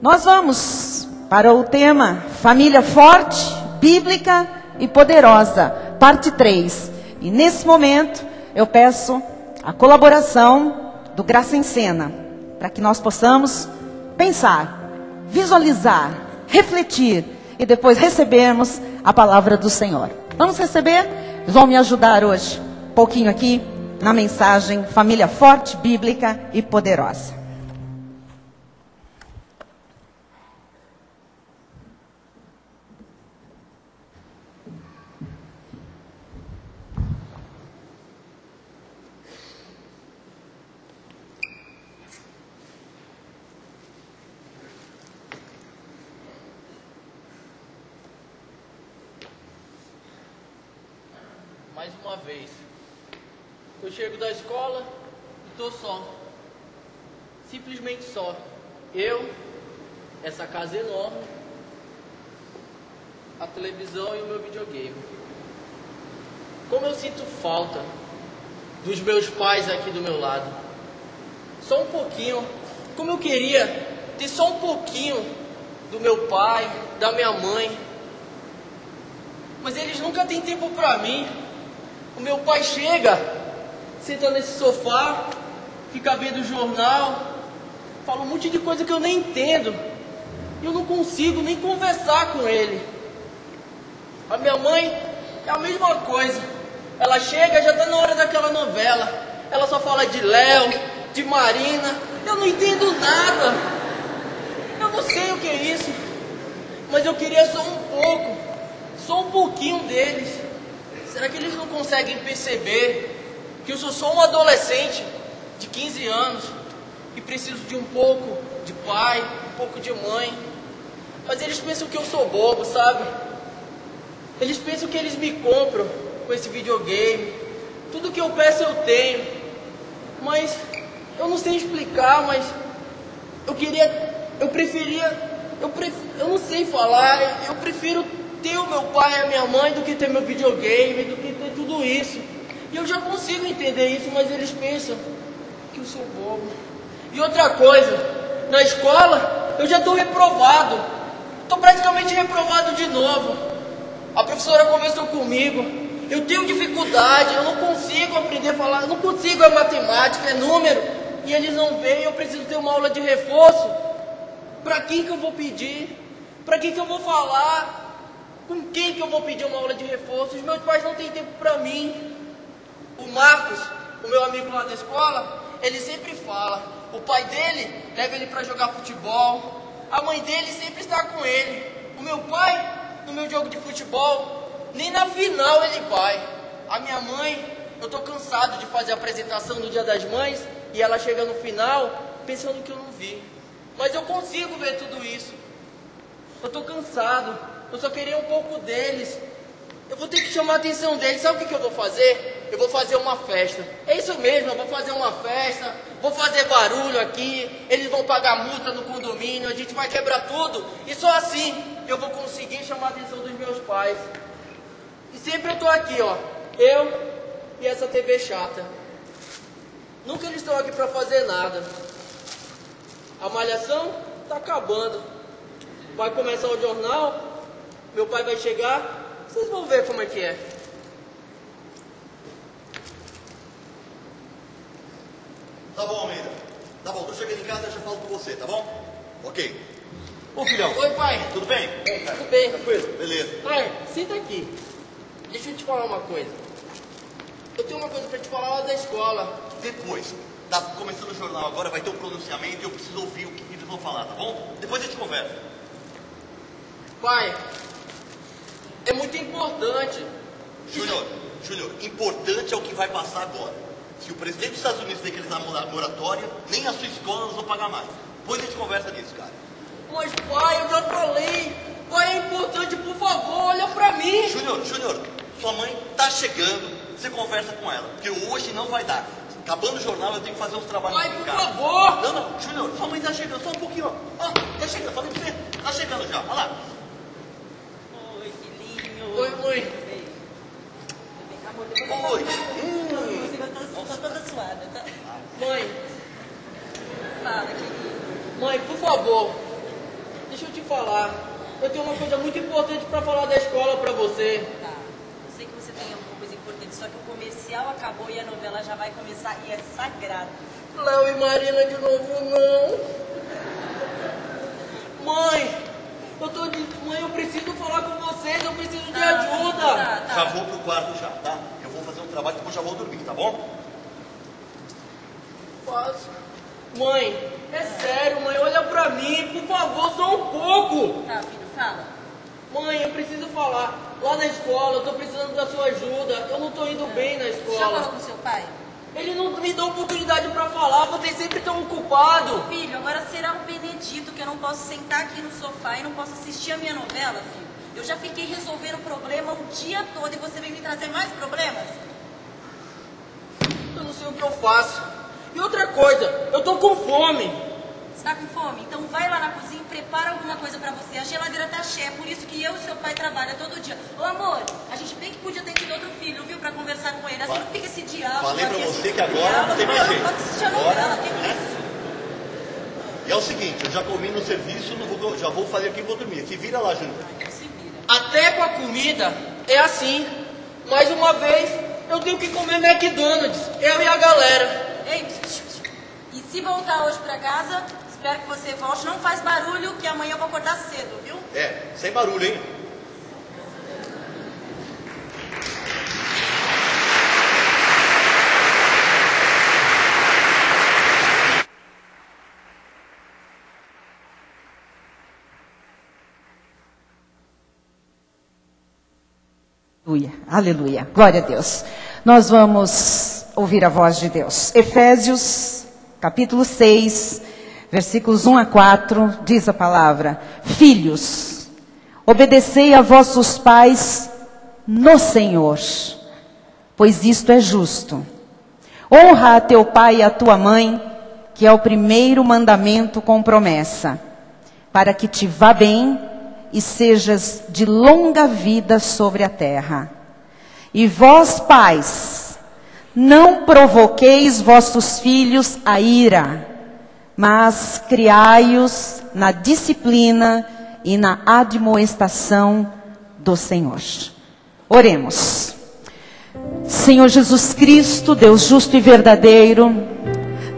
Nós vamos para o tema Família Forte, Bíblica e Poderosa, parte 3. E nesse momento eu peço a colaboração do Graça em Cena, para que nós possamos pensar, visualizar, refletir e depois recebermos a palavra do Senhor. Vamos receber? Eles vão me ajudar hoje, um pouquinho aqui, na mensagem Família Forte, Bíblica e Poderosa. Mais uma vez, eu chego da escola e estou só, simplesmente só. Eu, essa casa enorme, a televisão e o meu videogame. Como eu sinto falta dos meus pais aqui do meu lado. Só um pouquinho, como eu queria ter só um pouquinho do meu pai, da minha mãe. Mas eles nunca têm tempo para mim. O meu pai chega, senta nesse sofá, fica vendo o jornal, fala um monte de coisa que eu nem entendo. E eu não consigo nem conversar com ele. A minha mãe é a mesma coisa. Ela chega, já está na hora daquela novela. Ela só fala de Léo, de Marina. Eu não entendo nada. Eu não sei o que é isso. Mas eu queria só um pouco, só um pouquinho deles. Será que eles não conseguem perceber que eu sou só um adolescente de 15 anos e preciso de um pouco de pai, um pouco de mãe? Mas eles pensam que eu sou bobo, sabe? Eles pensam que eles me compram com esse videogame. Tudo que eu peço eu tenho. Mas eu não sei explicar, mas eu não sei falar, eu prefiro ter o meu pai e a minha mãe do que ter meu videogame, do que ter tudo isso. E eu já consigo entender isso, mas eles pensam que eu sou bobo. E outra coisa, na escola eu já estou reprovado. Estou praticamente reprovado de novo. A professora conversou comigo. Eu tenho dificuldade, eu não consigo aprender a falar, eu não consigo a matemática, é número. E eles não veem, eu preciso ter uma aula de reforço. Para quem que eu vou pedir? Para quem que eu vou falar? Com quem que eu vou pedir uma aula de reforço? Os meus pais não têm tempo para mim. O Marcos, o meu amigo lá da escola, ele sempre fala. O pai dele leva ele para jogar futebol. A mãe dele sempre está com ele. O meu pai, no meu jogo de futebol, nem na final ele vai. A minha mãe, eu estou cansado de fazer a apresentação no Dia das Mães e ela chega no final pensando que eu não vi. Mas eu consigo ver tudo isso. Eu estou cansado. Eu só queria um pouco deles. Eu vou ter que chamar a atenção deles. Sabe o que eu vou fazer? Eu vou fazer uma festa. É isso mesmo, eu vou fazer uma festa. Vou fazer barulho aqui. Eles vão pagar multa no condomínio. A gente vai quebrar tudo. E só assim eu vou conseguir chamar a atenção dos meus pais. E sempre eu estou aqui, ó. Eu e essa TV chata. Nunca eles estão aqui para fazer nada. A malhação está acabando. Vai começar o jornal. Meu pai vai chegar, vocês vão ver como é que é. Tá bom, Almeida. Tá bom, tô chegando em casa e já falo com você, tá bom? Ok. Ô, filhão. Oi, pai. Tudo bem? Tudo bem. Tranquilo? Beleza. Pai, senta aqui. Deixa eu te falar uma coisa. Eu tenho uma coisa pra te falar lá da escola. Depois. Tá começando o jornal agora, vai ter um pronunciamento e eu preciso ouvir o que eles vão falar, tá bom? Depois a gente conversa. Pai, é muito importante. Júnior, importante é o que vai passar agora. Se o presidente dos Estados Unidos decretar a moratória, nem a sua escola nós vamos pagar mais. Depois a gente conversa nisso, cara. Mas pai, eu já falei. Pai, é importante, por favor, olha pra mim. Júnior, sua mãe tá chegando. Você conversa com ela, porque hoje não vai dar. Acabando o jornal, eu tenho que fazer uns trabalhos pai, aqui em por casa. favor. Não, Júnior, sua mãe tá chegando, só um pouquinho, ó. Ó, tá chegando, falei pra você. Tá chegando já, olha lá. Oi, filhinho. Oi, mãe. Oi. Você tá toda suada, tá? Mãe, Fala, querido. mãe, por favor. deixa eu te falar. Eu tenho uma coisa muito importante para falar da escola para você. Tá. Eu sei que você tem alguma coisa importante, só que o comercial acabou e a novela já vai começar e é sagrado. Léo e Marina de novo, não. Mãe, mãe, eu preciso falar com vocês, eu preciso de ajuda. Tá. Já vou pro quarto já, tá? Eu vou fazer um trabalho e depois já vou dormir, tá bom? Faço. Mãe, é sério, mãe, olha pra mim, por favor, só um pouco. Tá, filho, fala. Mãe, eu preciso falar. Lá na escola, eu tô precisando da sua ajuda. Eu não tô indo bem na Já escola. falou com seu pai? Ele não me dá oportunidade pra falar, vocês sempre estão ocupados. Filho, agora será um Benedito que eu não posso sentar aqui no sofá e não posso assistir a minha novela, filho. Eu já fiquei resolvendo o problema o dia todo e você vem me trazer mais problemas? Eu não sei o que eu faço. E outra coisa, eu tô com fome. Você tá com fome? Então vai lá na cozinha e prepara alguma coisa pra você. A geladeira tá cheia, é por isso que eu e seu pai trabalham todo dia. Ô amor, a gente bem que podia ter tido outro filho, viu? Pra conversar com ele. Assim não fica esse diálogo. Falei pra aqui, você esse que agora diálogo, não tem mais jeito. Pode assistir a Agora, novela, que né? isso? E é o seguinte, eu já comi no serviço, já vou fazer aqui e vou dormir. Se vira lá, Júnior. Se vira. Até com a comida é assim. Mais uma vez, eu tenho que comer McDonald's. Eu e a galera. Ei, e se voltar hoje pra casa, espero que você volte. Não faz barulho, que amanhã eu vou acordar cedo, viu? É, sem barulho, hein? Aleluia, aleluia, glória a Deus. Nós vamos ouvir a voz de Deus. Efésios, capítulo 6, versículos 1 a 4, diz a palavra: Filhos, obedecei a vossos pais no Senhor, pois isto é justo. Honra a teu pai e a tua mãe, que é o primeiro mandamento com promessa, para que te vá bem e sejas de longa vida sobre a terra. E vós, pais, não provoqueis vossos filhos a ira, mas criai-os na disciplina e na admoestação do Senhor. Oremos. Senhor Jesus Cristo, Deus justo e verdadeiro,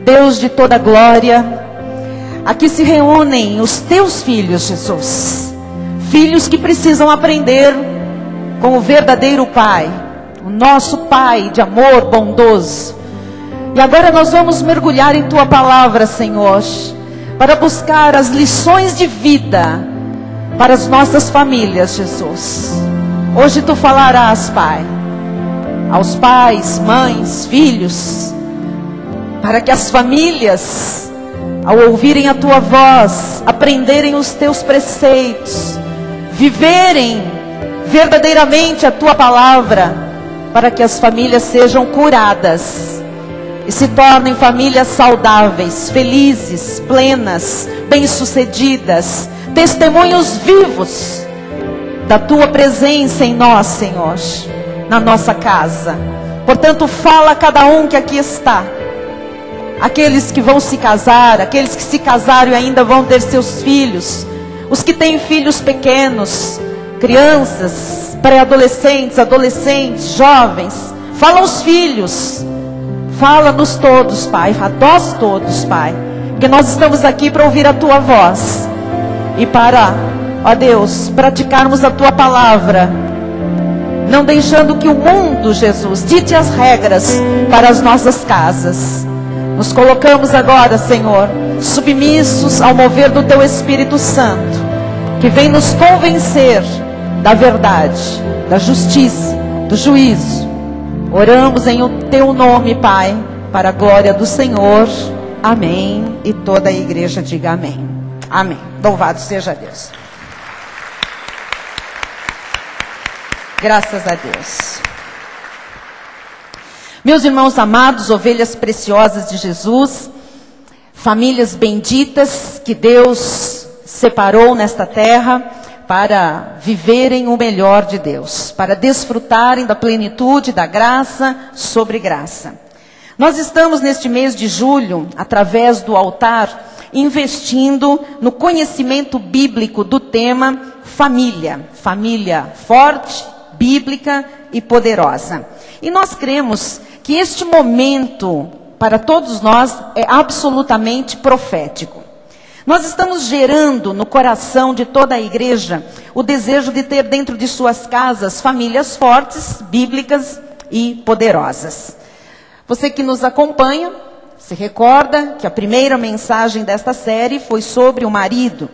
Deus de toda glória, aqui se reúnem os teus filhos, Jesus. Filhos que precisam aprender com o verdadeiro Pai, o nosso Pai de amor bondoso. E agora nós vamos mergulhar em Tua palavra, Senhor, para buscar as lições de vida para as nossas famílias, Jesus. Hoje Tu falarás, Pai, aos pais, mães, filhos, para que as famílias, ao ouvirem a Tua voz, aprenderem os Teus preceitos, viverem verdadeiramente a Tua palavra, para que as famílias sejam curadas e se tornem famílias saudáveis, felizes, plenas, bem-sucedidas, testemunhos vivos da Tua presença em nós, Senhor, na nossa casa. Portanto, fala a cada um que aqui está, aqueles que vão se casar, aqueles que se casaram e ainda vão ter seus filhos, os que têm filhos pequenos, crianças, pré-adolescentes, adolescentes, jovens. Fala aos filhos, fala-nos todos, Pai, a nós todos, Pai, porque nós estamos aqui para ouvir a Tua voz e para, ó Deus, praticarmos a Tua palavra, não deixando que o mundo, Jesus, dite as regras para as nossas casas. Nos colocamos agora, Senhor, submissos ao mover do Teu Espírito Santo, que vem nos convencer da verdade, da justiça, do juízo. Oramos em o Teu nome, Pai, para a glória do Senhor. Amém. E toda a igreja diga amém. Amém. Louvado seja Deus. Graças a Deus. Meus irmãos amados, ovelhas preciosas de Jesus, famílias benditas que Deus separou nesta terra para viverem o melhor de Deus, para desfrutarem da plenitude da graça sobre graça. Nós estamos neste mês de julho, através do altar, investindo no conhecimento bíblico do tema família. Família forte, bíblica e poderosa. E nós cremos que este momento, para todos nós, é absolutamente profético. Nós estamos gerando no coração de toda a igreja o desejo de ter dentro de suas casas famílias fortes, bíblicas e poderosas. Você que nos acompanha, se recorda que a primeira mensagem desta série foi sobre o marido.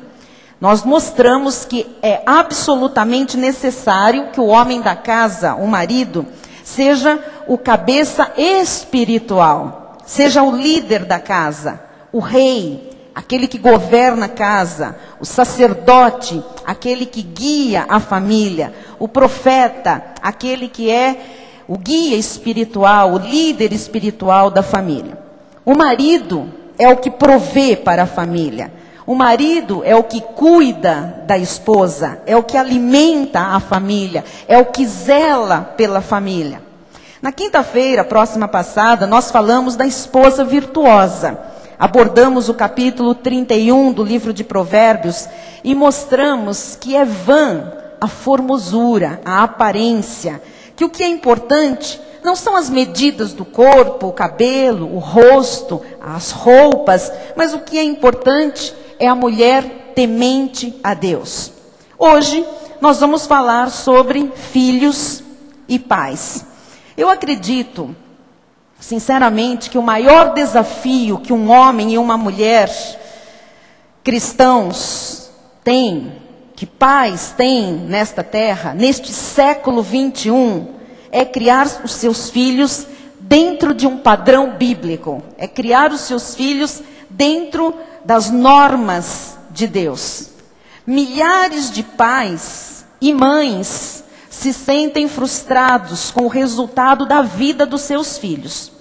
Nós mostramos que é absolutamente necessário que o homem da casa, o marido, seja o cabeça espiritual, seja o líder da casa, o rei, aquele que governa a casa, o sacerdote, aquele que guia a família, o profeta, aquele que é o guia espiritual, o líder espiritual da família. O marido é o que provê para a família. O marido é o que cuida da esposa, é o que alimenta a família, é o que zela pela família. Na quinta-feira, próxima passada, nós falamos da esposa virtuosa. Abordamos o capítulo 31 do livro de Provérbios e mostramos que é vã a formosura, a aparência, que o que é importante não são as medidas do corpo, o cabelo, o rosto, as roupas, mas o que é importante é a mulher temente a Deus. Hoje nós vamos falar sobre filhos e pais. Eu acredito, sinceramente, que o maior desafio que um homem e uma mulher cristãos têm, que pais têm nesta terra, neste século 21, é criar os seus filhos dentro de um padrão bíblico. É criar os seus filhos dentro das normas de Deus. Milhares de pais e mães se sentem frustrados com o resultado da vida dos seus filhos.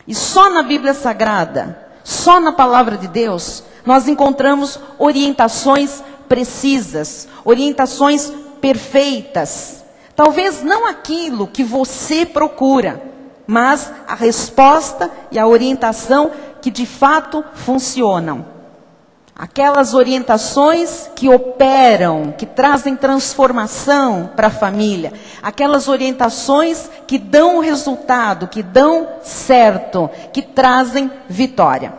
E só na Bíblia Sagrada, só na Palavra de Deus, nós encontramos orientações precisas, orientações perfeitas. Talvez não aquilo que você procura, mas a resposta e a orientação que de fato funcionam. Aquelas orientações que operam, que trazem transformação para a família. Aquelas orientações que dão resultado, que dão certo, que trazem vitória.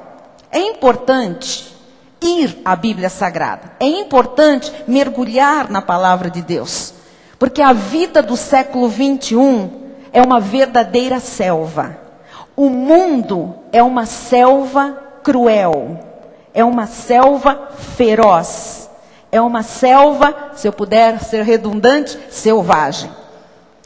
É importante ir à Bíblia Sagrada. É importante mergulhar na Palavra de Deus. Porque a vida do século 21 é uma verdadeira selva. O mundo é uma selva cruel. É uma selva feroz. É uma selva, se eu puder ser redundante, selvagem.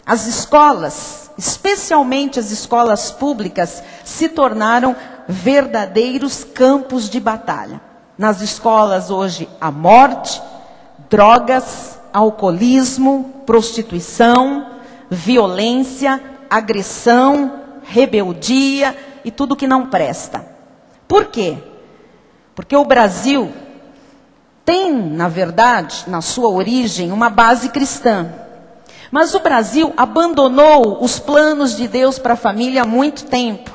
As escolas, especialmente as escolas públicas, se tornaram verdadeiros campos de batalha. Nas escolas hoje, a morte, drogas, alcoolismo, prostituição, violência, agressão, rebeldia e tudo que não presta. Por quê? Porque o Brasil tem, na verdade, na sua origem, uma base cristã. Mas o Brasil abandonou os planos de Deus para a família há muito tempo.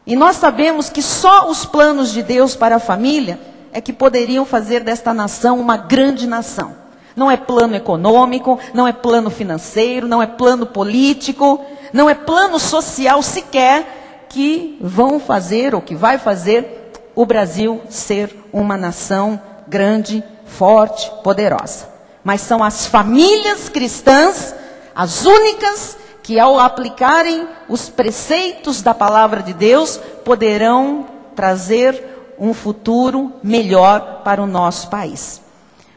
E nós sabemos que só os planos de Deus para a família é que poderiam fazer desta nação uma grande nação. Não é plano econômico, não é plano financeiro, não é plano político, não é plano social sequer que vão fazer ou que vai fazer o Brasil ser uma nação grande, forte, poderosa. Mas são as famílias cristãs as únicas que, ao aplicarem os preceitos da palavra de Deus, poderão trazer um futuro melhor para o nosso país.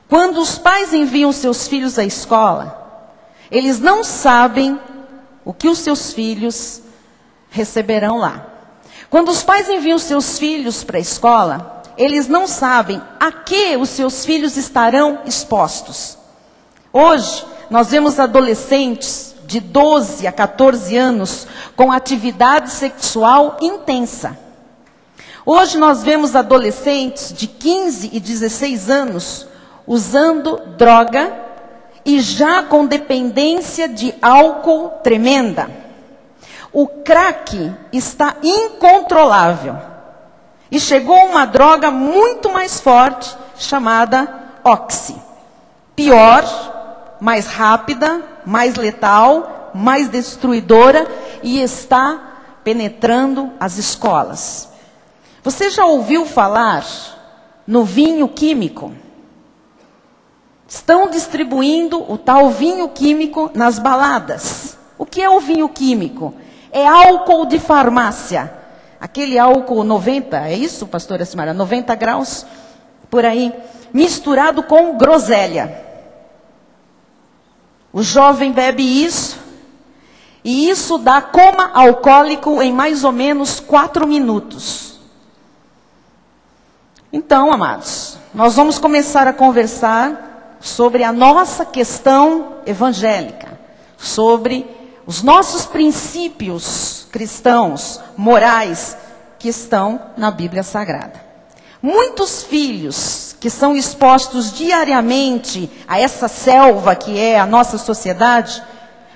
Quando os pais enviam seus filhos à escola, eles não sabem o que os seus filhos receberão lá. Quando os pais enviam seus filhos para a escola, eles não sabem a que os seus filhos estarão expostos. Hoje, nós vemos adolescentes de 12 a 14 anos com atividade sexual intensa. Hoje nós vemos adolescentes de 15 e 16 anos usando droga e já com dependência de álcool tremenda. O crack está incontrolável. E chegou uma droga muito mais forte, chamada Oxy. Pior, mais rápida, mais letal, mais destruidora e está penetrando as escolas. Você já ouviu falar no vinho químico? Estão distribuindo o tal vinho químico nas baladas. O que é o vinho químico? É álcool de farmácia. Aquele álcool 90, é isso, pastora Simara? 90 graus, por aí, misturado com groselha. O jovem bebe isso, e isso dá coma alcoólico em mais ou menos 4 minutos. Então, amados, nós vamos começar a conversar sobre a nossa questão evangélica, sobre os nossos princípios cristãos, morais, que estão na Bíblia Sagrada. Muitos filhos que são expostos diariamente a essa selva que é a nossa sociedade,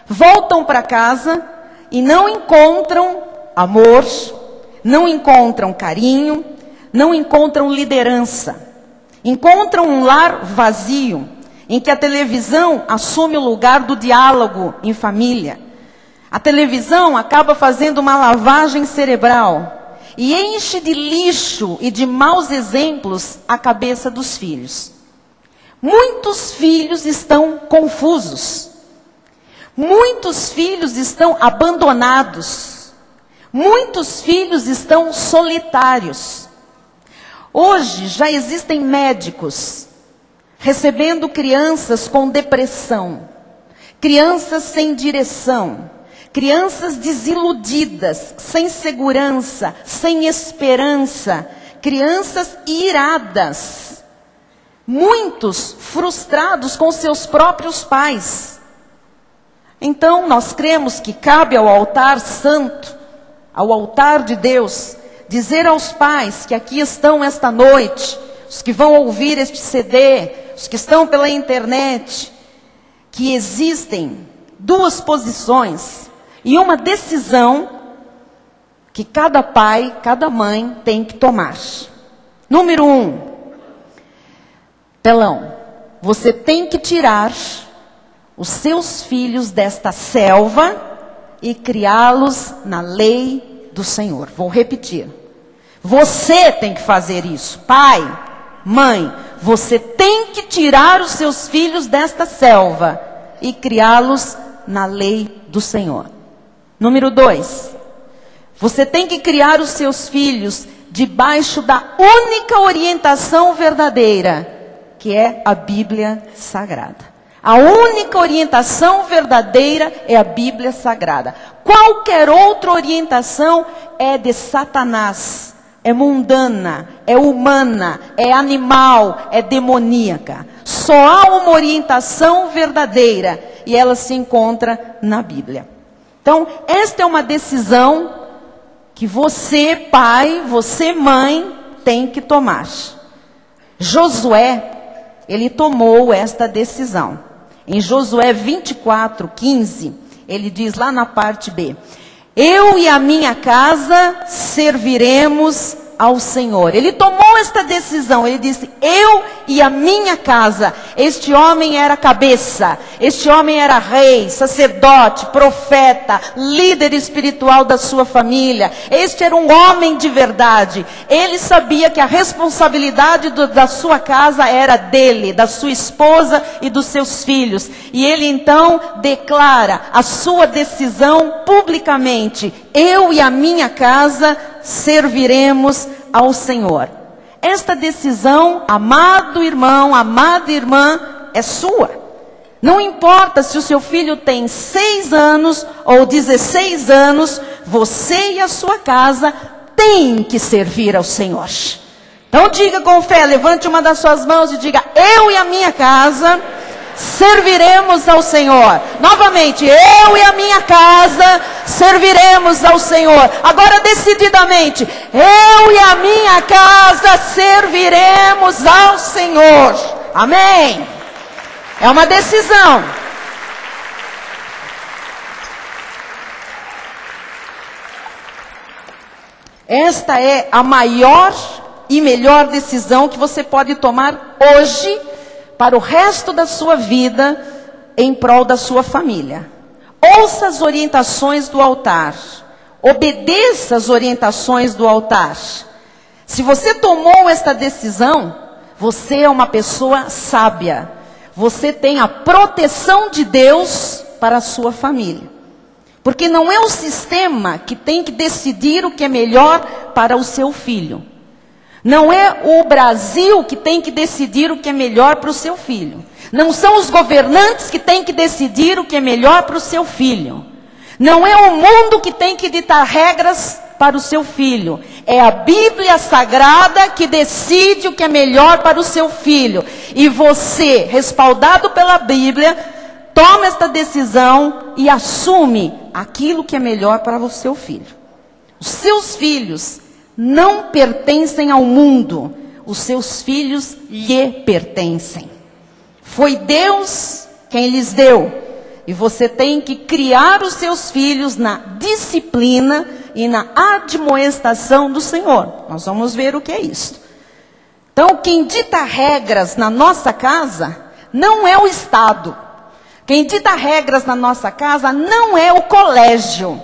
voltam para casa e não encontram amor, não encontram carinho, não encontram liderança. Encontram um lar vazio, em que a televisão assume o lugar do diálogo em família. A televisão acaba fazendo uma lavagem cerebral e enche de lixo e de maus exemplos a cabeça dos filhos. Muitos filhos estão confusos. Muitos filhos estão abandonados. Muitos filhos estão solitários. Hoje já existem médicos recebendo crianças com depressão, crianças sem direção, crianças desiludidas, sem segurança, sem esperança, crianças iradas, muitos frustrados com seus próprios pais. Então nós cremos que cabe ao altar santo, ao altar de Deus, dizer aos pais que aqui estão esta noite, os que vão ouvir este CD, os que estão pela internet, que existem duas posições e uma decisão que cada pai, cada mãe tem que tomar. Número 1, Pelão, você tem que tirar os seus filhos desta selva e criá-los na lei do Senhor. Vou repetir. Você tem que fazer isso. Pai, mãe, você tem que tirar os seus filhos desta selva e criá-los na lei do Senhor. Número 2, você tem que criar os seus filhos debaixo da única orientação verdadeira, que é a Bíblia Sagrada. A única orientação verdadeira é a Bíblia Sagrada. Qualquer outra orientação é de Satanás, é mundana, é humana, é animal, é demoníaca. Só há uma orientação verdadeira e ela se encontra na Bíblia. Então, esta é uma decisão que você, pai, você, mãe, tem que tomar. Josué, ele tomou esta decisão. Em Josué 24:15, ele diz lá na parte B: eu e a minha casa serviremos ao Senhor. Ele tomou esta decisão, ele disse: eu e a minha casa. Este homem era cabeça, este homem era rei, sacerdote, profeta, líder espiritual da sua família. Este era um homem de verdade. Ele sabia que a responsabilidade da sua casa era dele, da sua esposa e dos seus filhos. E ele então declara a sua decisão publicamente: eu e a minha casa serviremos ao Senhor. Esta decisão, amado irmão, amada irmã, é sua. Não importa se o seu filho tem 6 anos ou 16 anos, você e a sua casa têm que servir ao Senhor. Então diga com fé, levante uma das suas mãos e diga: eu e a minha casa serviremos ao Senhor. Novamente, eu e a minha casa serviremos ao Senhor. Agora decididamente, eu e a minha casa serviremos ao Senhor. Amém? É uma decisão. Esta é a maior e melhor decisão que você pode tomar hoje para o resto da sua vida em prol da sua família. Ouça as orientações do altar. Obedeça as orientações do altar. Se você tomou esta decisão, você é uma pessoa sábia. Você tem a proteção de Deus para a sua família. Porque não é o sistema que tem que decidir o que é melhor para o seu filho. Não é o Brasil que tem que decidir o que é melhor para o seu filho. Não são os governantes que têm que decidir o que é melhor para o seu filho. Não é o mundo que tem que ditar regras para o seu filho. É a Bíblia Sagrada que decide o que é melhor para o seu filho. E você, respaldado pela Bíblia, toma esta decisão e assume aquilo que é melhor para o seu filho. Os seus filhos não pertencem ao mundo. Os seus filhos lhe pertencem. Foi Deus quem lhes deu. E você tem que criar os seus filhos na disciplina e na admoestação do Senhor. Nós vamos ver o que é isso. Então, quem dita regras na nossa casa não é o Estado. Quem dita regras na nossa casa não é o colégio.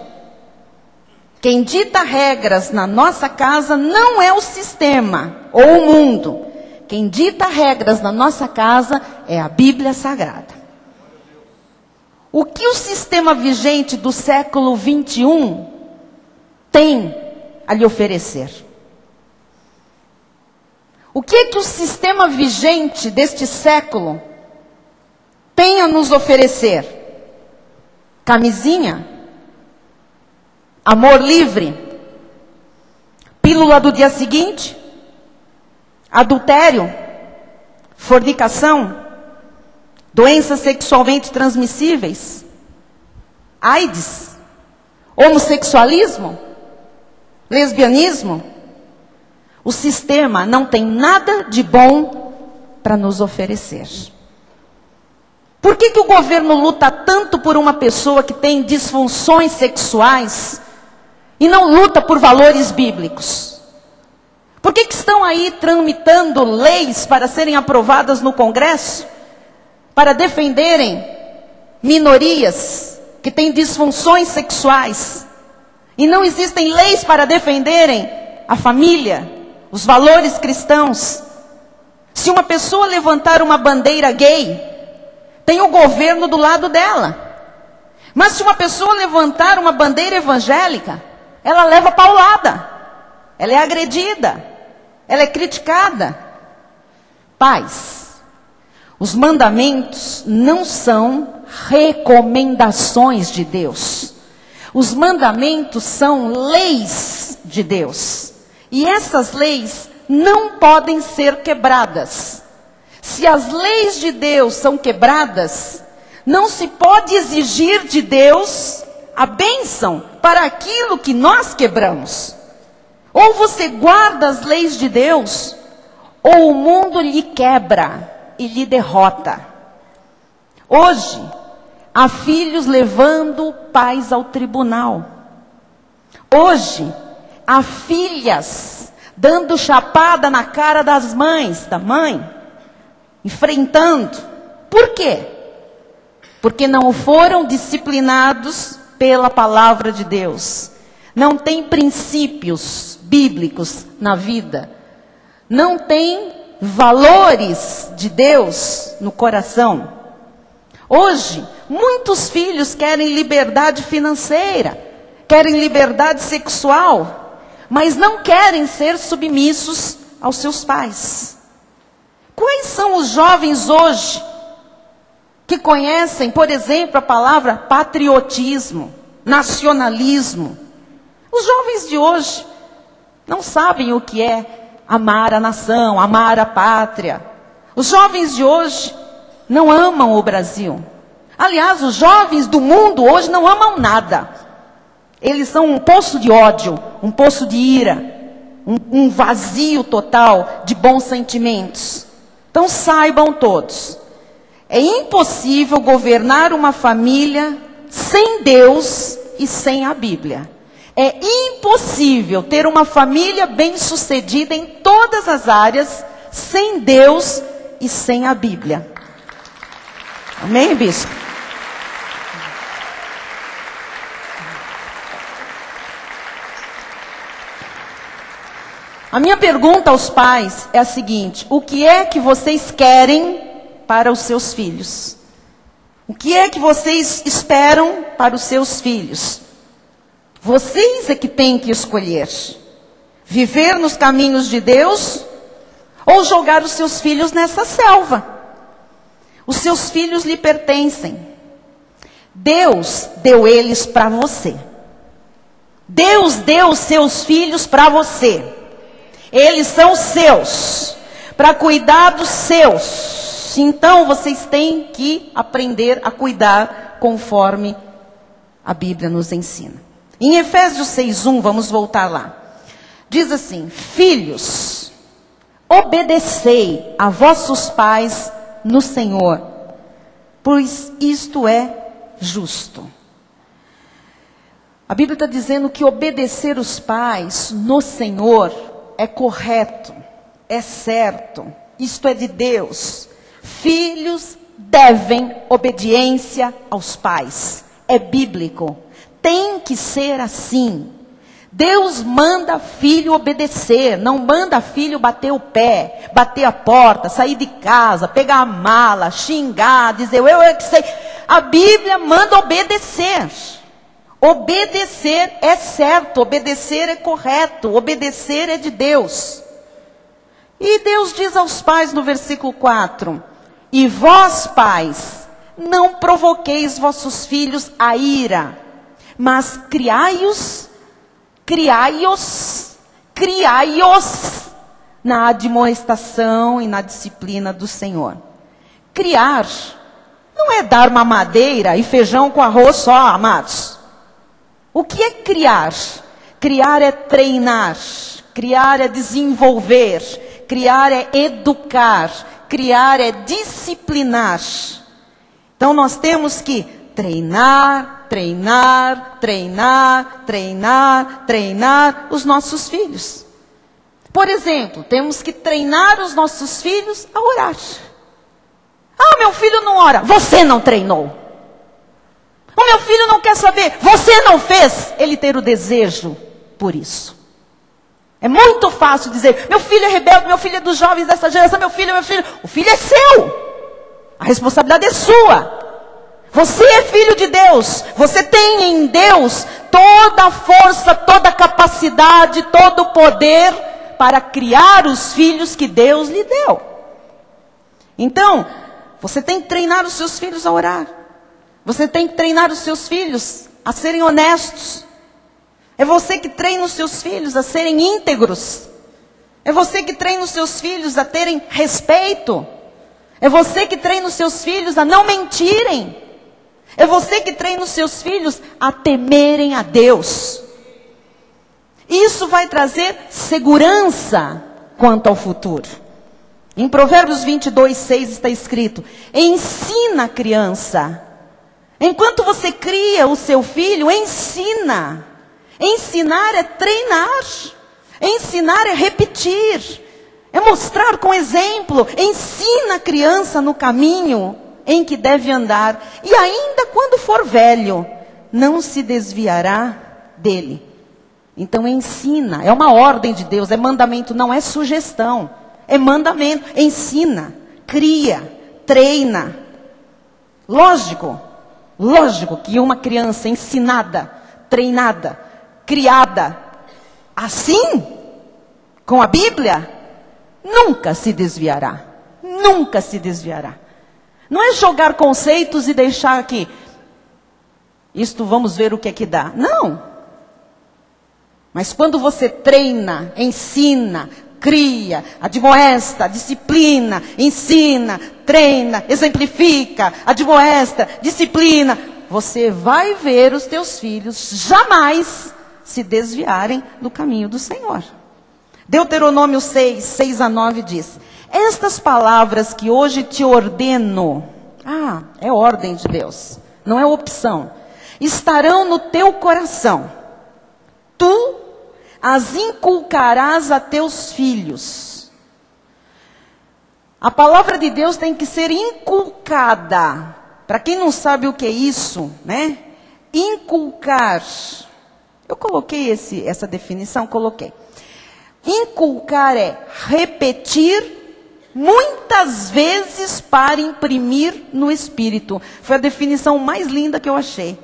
Quem dita regras na nossa casa não é o sistema ou o mundo. Quem dita regras na nossa casa é a Bíblia Sagrada. O que o sistema vigente do século 21 tem a lhe oferecer? O que o sistema vigente deste século tem a nos oferecer? Camisinha? Amor livre? Pílula do dia seguinte? Adultério? Fornicação? Doenças sexualmente transmissíveis? AIDS? Homossexualismo? Lesbianismo? O sistema não tem nada de bom para nos oferecer. Por que o governo luta tanto por uma pessoa que tem disfunções sexuais e não luta por valores bíblicos? Por que estão aí tramitando leis para serem aprovadas no Congresso para defenderem minorias que têm disfunções sexuais e não existem leis para defenderem a família, os valores cristãos? Se uma pessoa levantar uma bandeira gay, tem o governo do lado dela. Mas se uma pessoa levantar uma bandeira evangélica, ela leva paulada. Ela é agredida. Ela é criticada. Pais, os mandamentos não são recomendações de Deus. Os mandamentos são leis de Deus. E essas leis não podem ser quebradas. Se as leis de Deus são quebradas, não se pode exigir de Deus a bênção para aquilo que nós quebramos. Ou você guarda as leis de Deus, ou o mundo lhe quebra e lhe derrota. Hoje, há filhos levando pais ao tribunal. Hoje, há filhas dando chapada na cara das mães, da mãe, enfrentando. Por quê? Porque não foram disciplinados pela palavra de Deus. Não tem princípios bíblicos na vida. Não tem valores de Deus no coração. Hoje, muitos filhos querem liberdade financeira, querem liberdade sexual, mas não querem ser submissos aos seus pais. Quais são os jovens hoje que conhecem, por exemplo, a palavra patriotismo, nacionalismo? Os jovens de hoje não sabem o que é amar a nação, amar a pátria. Os jovens de hoje não amam o Brasil. Aliás, os jovens do mundo hoje não amam nada. Eles são um poço de ódio, um poço de ira, um vazio total de bons sentimentos. Então saibam todos, é impossível governar uma família sem Deus e sem a Bíblia. É impossível ter uma família bem-sucedida em todas as áreas sem Deus e sem a Bíblia. Amém, bispo? A minha pergunta aos pais é a seguinte: o que é que vocês querem para os seus filhos? O que é que vocês esperam para os seus filhos? Vocês é que têm que escolher. Viver nos caminhos de Deus ou jogar os seus filhos nessa selva. Os seus filhos lhe pertencem. Deus deu eles para você. Deus deu os seus filhos para você. Eles são seus, para cuidar dos seus. Então vocês têm que aprender a cuidar conforme a Bíblia nos ensina. Em Efésios 6:1, vamos voltar lá. Diz assim: filhos, obedecei a vossos pais no Senhor, pois isto é justo. A Bíblia está dizendo que obedecer os pais no Senhor é correto, é certo, isto é de Deus. Filhos devem obediência aos pais, é bíblico, tem que ser assim. Deus manda filho obedecer, não manda filho bater o pé, bater a porta, sair de casa, pegar a mala, xingar, dizer eu é que sei. A Bíblia manda obedecer. Obedecer é certo, obedecer é correto, obedecer é de Deus. E Deus diz aos pais no versículo 4: e vós, pais, não provoqueis vossos filhos a ira, mas criai-os na admoestação e na disciplina do Senhor. Criar não é dar mamadeira e feijão com arroz só, amados. O que é criar? Criar é treinar, criar é desenvolver, criar é educar, criar é disciplinar. Então nós temos que treinar os nossos filhos. Por exemplo, temos que treinar os nossos filhos a orar. Ah, meu filho não ora. Você não treinou. O meu filho não quer saber. Você não fez ele ter o desejo por isso. É muito fácil dizer, meu filho é rebelde, meu filho é dos jovens dessa geração, meu filho. O filho é seu. A responsabilidade é sua. Você é filho de Deus. Você tem em Deus toda a força, toda a capacidade, todo o poder para criar os filhos que Deus lhe deu. Então, você tem que treinar os seus filhos a orar. Você tem que treinar os seus filhos a serem honestos. É você que treina os seus filhos a serem íntegros. É você que treina os seus filhos a terem respeito. É você que treina os seus filhos a não mentirem. É você que treina os seus filhos a temerem a Deus. Isso vai trazer segurança quanto ao futuro. Em Provérbios 22:6 está escrito: ensina a criança. Enquanto você cria o seu filho, ensina. Ensinar é treinar. Ensinar é repetir. É mostrar com exemplo. Ensina a criança no caminho em que deve andar. E ainda quando for velho, não se desviará dele. Então ensina. É uma ordem de Deus. É mandamento, não é sugestão. É mandamento. Ensina, cria, treina. Lógico que uma criança ensinada, treinada, criada assim, com a Bíblia, nunca se desviará. Nunca se desviará. Não é jogar conceitos e deixar aqui, isto vamos ver o que é que dá. Não. Mas quando você treina, ensina, cria, admoesta, disciplina, ensina, treina, exemplifica, admoesta, disciplina, você vai ver os teus filhos jamais se desviarem do caminho do Senhor. Deuteronômio 6:6-9 diz: estas palavras que hoje te ordeno, é ordem de Deus, não é opção, estarão no teu coração. tu as inculcarás a teus filhos. A palavra de Deus tem que ser inculcada. Para quem não sabe o que é isso, né? Inculcar. Eu coloquei essa definição, coloquei. Inculcar é repetir muitas vezes para imprimir no espírito. Foi a definição mais linda que eu achei.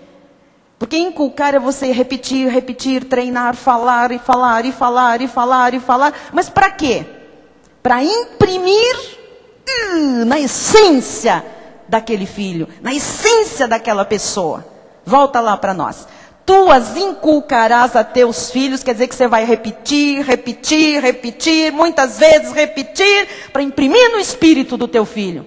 Porque inculcar é você repetir, repetir, treinar, falar e falar e falar e falar e falar. Mas para quê? Para imprimir na essência daquele filho, na essência daquela pessoa. Volta lá para nós. Tu as inculcarás a teus filhos, quer dizer que você vai repetir, repetir, repetir, muitas vezes repetir, para imprimir no espírito do teu filho.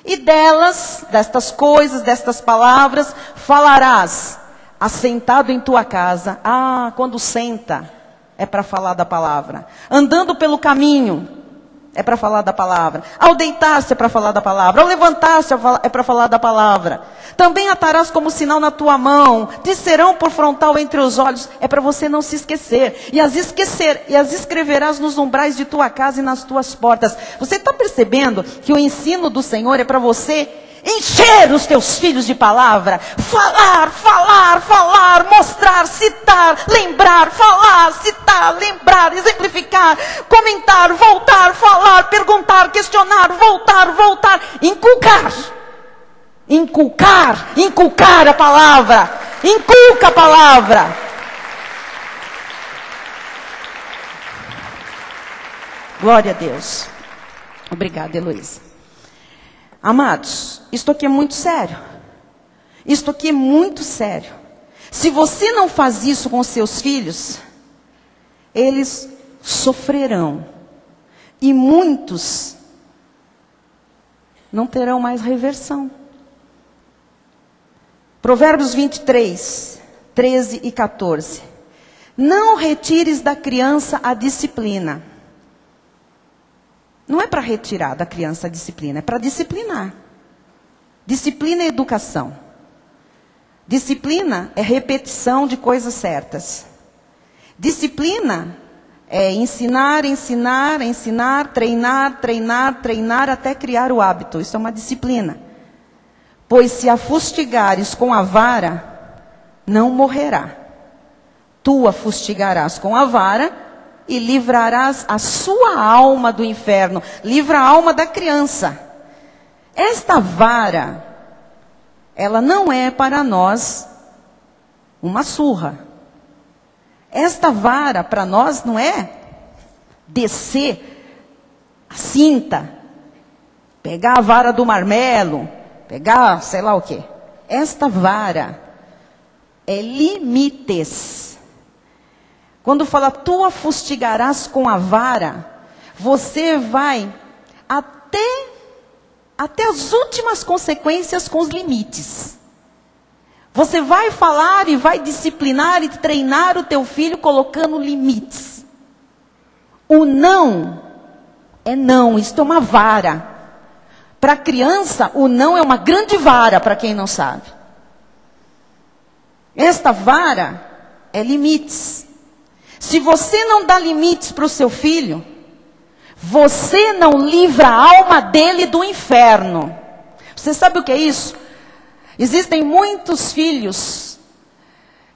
E delas, destas coisas, destas palavras, falarás, assentado em tua casa. Ah, quando senta, é para falar da palavra. Andando pelo caminho, é para falar da palavra. Ao deitar-se é para falar da palavra. Ao levantar-se é para falar da palavra. Também atarás como sinal na tua mão. Te serão por frontal entre os olhos. É para você não se esquecer. E as escreverás nos umbrais de tua casa e nas tuas portas. Você está percebendo que o ensino do Senhor é para você encher os teus filhos de palavra, falar, falar, falar, mostrar, citar, lembrar, falar, citar, lembrar, exemplificar, comentar, voltar, falar, perguntar, questionar, voltar, voltar, inculcar. Inculcar, inculcar a palavra, inculca a palavra. Glória a Deus. Obrigada, Heloísa. Amados, isto aqui é muito sério. Isto aqui é muito sério. Se você não faz isso com seus filhos, eles sofrerão. E muitos não terão mais reversão. Provérbios 23, 13 e 14. Não retires da criança a disciplina. Não é para retirar da criança a disciplina, é para disciplinar. Disciplina é educação. Disciplina é repetição de coisas certas. Disciplina é ensinar, ensinar, ensinar, treinar, treinar, treinar até criar o hábito. Isso é uma disciplina. Pois se a fustigares com a vara, não morrerá. Tu a fustigarás com a vara e livrarás a sua alma do inferno. Livra a alma da criança. Esta vara, ela não é para nós uma surra. Esta vara para nós não é descer a cinta, pegar a vara do marmelo, pegar sei lá o quê. Esta vara é limites. Quando fala, tu a fustigarás com a vara, você vai até as últimas consequências com os limites. Você vai falar e vai disciplinar e treinar o teu filho colocando limites. O não é não, isto é uma vara. Para a criança, o não é uma grande vara, para quem não sabe. Esta vara é limites. Se você não dá limites para o seu filho, você não livra a alma dele do inferno. Você sabe o que é isso? Existem muitos filhos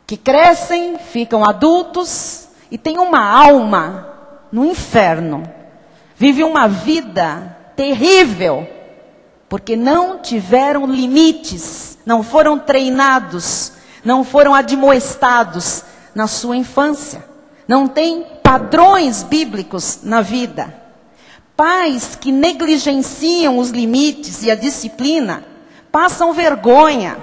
que crescem, ficam adultos e têm uma alma no inferno. Vivem uma vida terrível, porque não tiveram limites, não foram treinados, não foram admoestados na sua infância. Não tem padrões bíblicos na vida. Pais que negligenciam os limites e a disciplina, passam vergonha.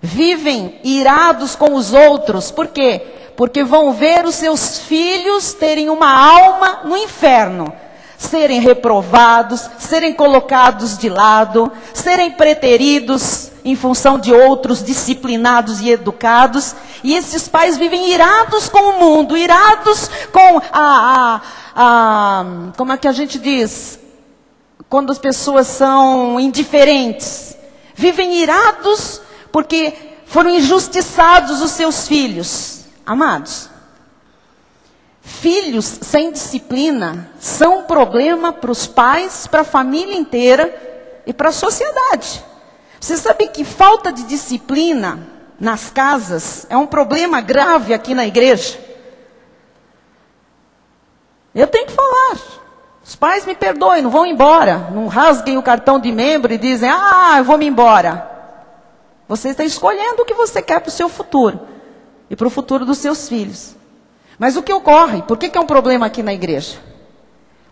Vivem irados com os outros. Por quê? Porque vão ver os seus filhos terem uma alma no inferno. Serem reprovados, serem colocados de lado, serem preteridos em função de outros disciplinados e educados. E esses pais vivem irados com o mundo, irados com como é que a gente diz? Quando as pessoas são indiferentes. Vivem irados porque foram injustiçados os seus filhos. Amados, Filhos sem disciplina são um problema para os pais, para a família inteira e para a sociedade. Você sabe que falta de disciplina nas casas é um problema grave aqui na igreja? Eu tenho que falar. Os pais me perdoem, não vão embora. Não rasguem o cartão de membro e dizem, eu vou me embora. Você está escolhendo o que você quer para o seu futuro. E para o futuro dos seus filhos. Mas o que ocorre? Por que é um problema aqui na igreja?